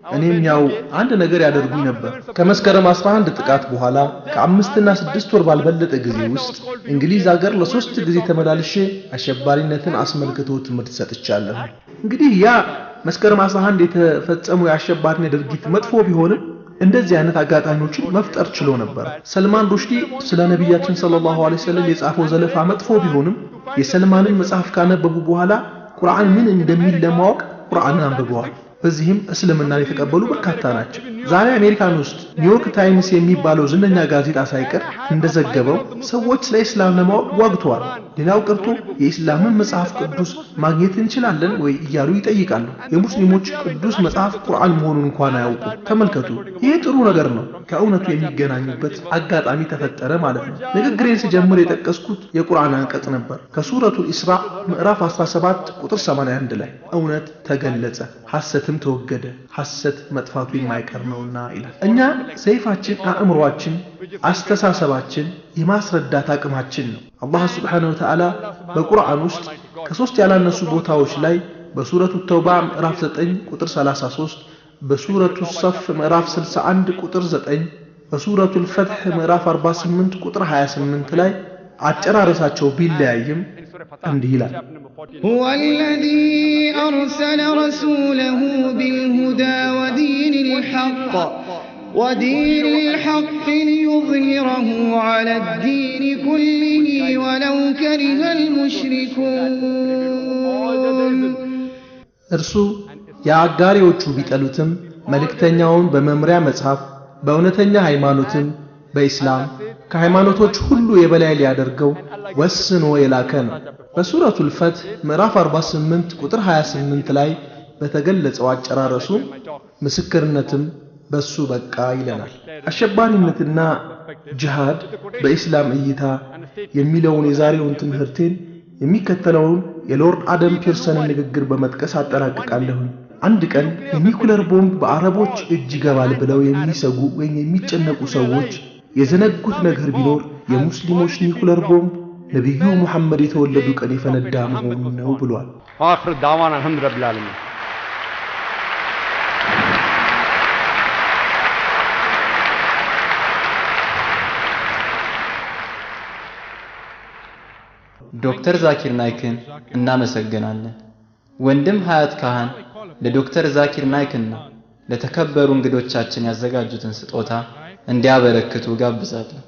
እኔም ያው አንድ ነገር ያደርጉኝ ነበር። ከመስከረም 11 ጥቃት በኋላ ከ5 እና 6 ወር ባልበለጠ ጊዜ ውስጥ እንግሊዝ ሀገር ለ3 ጊዜ ተመላልሼ አሸባሪነትን አስመልክቶ ትምህርት ሰጥቻለሁ። እንግዲህ ያ መስከረም 11 የተፈጸመው የአሸባሪነት ድርጊት መጥፎ ቢሆንም እንደዚህ አይነት አጋጣሚዎችን መፍጠር ችሎ ነበር። ሰልማን ሩሽዲ ስለ ነብያችን ሰለላሁ ዐለይሂ ወሰለም የጻፈው ዘለፋ መጥፎ ቢሆንም የሰልማንን መጽሐፍ ካነበቡ በኋላ ቁርአን ምን እንደሚል ለማወቅ ቁርአንን አንብበዋል። በዚህም እስልምናን የተቀበሉ በርካታ ናቸው። ዛሬ አሜሪካን ውስጥ ኒውዮርክ ታይምስ የሚባለው ዝነኛ ጋዜጣ ሳይቀር እንደዘገበው ሰዎች ስለ እስላም ለማወቅ ዋግተዋል። ሌላው ቀርቶ የእስላምን መጽሐፍ ቅዱስ ማግኘት እንችላለን ወይ እያሉ ይጠይቃሉ። የሙስሊሞች ቅዱስ መጽሐፍ ቁርአን መሆኑን እንኳን አያውቁ። ተመልከቱ፣ ይህ ጥሩ ነገር ነው። ከእውነቱ የሚገናኙበት አጋጣሚ ተፈጠረ ማለት ነው። ንግግሬን ስጀምር የጠቀስኩት የቁርአን አንቀጽ ነበር። ከሱረቱል ኢስራ ምዕራፍ 17 ቁጥር 81 ላይ እውነት ተገለጸ፣ ሐሰትም ተወገደ፣ ሐሰት መጥፋቱ የማይቀር ነውና ይላል። እኛ ሰይፋችን አእምሮአችን፣ አስተሳሰባችን፣ የማስረዳት አቅማችን ነው። አላህ ሱብሓነሁ ወተዓላ በቁርአን ውስጥ ከ3 ያላነሱ ቦታዎች ላይ በሱረቱ ተውባ ምዕራፍ 9 ቁጥር 33፣ በሱረቱ ሰፍ ምዕራፍ 61 ቁጥር 9፣ በሱረቱ ፈትህ ምዕራፍ 48 ቁጥር 28 ላይ አጨራረሳቸው ቢለያይም እንዲህ ይላል። هو الذي أرسل رسوله بالهدى ودين الحق ليظهره على الدين كله ولو كره المشركون እርሱ የአጋሪዎቹ ቢጠሉትም መልእክተኛውን በመምሪያ መጽሐፍ በእውነተኛ ሃይማኖትም በኢስላም ከሃይማኖቶች ሁሉ የበላይ ሊያደርገው ወስኖ የላከ ነው። በሱረቱል ፈትህ ምዕራፍ 48 ቁጥር 28 ላይ በተገለጸው አጨራረሱ ምስክርነትም በሱ በቃ ይለናል። አሸባሪነትና ጂሃድ በኢስላም እይታ የሚለውን የዛሬውን ትምህርቴን የሚከተለውን የሎርድ አደም ፒርሰንን ንግግር በመጥቀስ አጠናቅቃለሁ። አንድ ቀን የኒኩለር ቦምብ በአረቦች እጅ ይገባል ብለው የሚሰጉ ወይም የሚጨነቁ ሰዎች የዘነጉት ነገር ቢኖር የሙስሊሞች ኒኩለር ቦምብ ነብዩ መሐመድ የተወለዱ ቀን የፈነዳ መሆኑን ነው ብሏል። አኺር ዳዋና አልሐምዱሊላህ ረቢል ዓለሚን። ዶክተር ዛኪር ናይክን እናመሰግናለን። ወንድም ሀያት ካህን ለዶክተር ዛኪር ናይክና ለተከበሩ እንግዶቻችን ያዘጋጁትን ስጦታ እንዲያበረክቱ ጋብዛለሁ።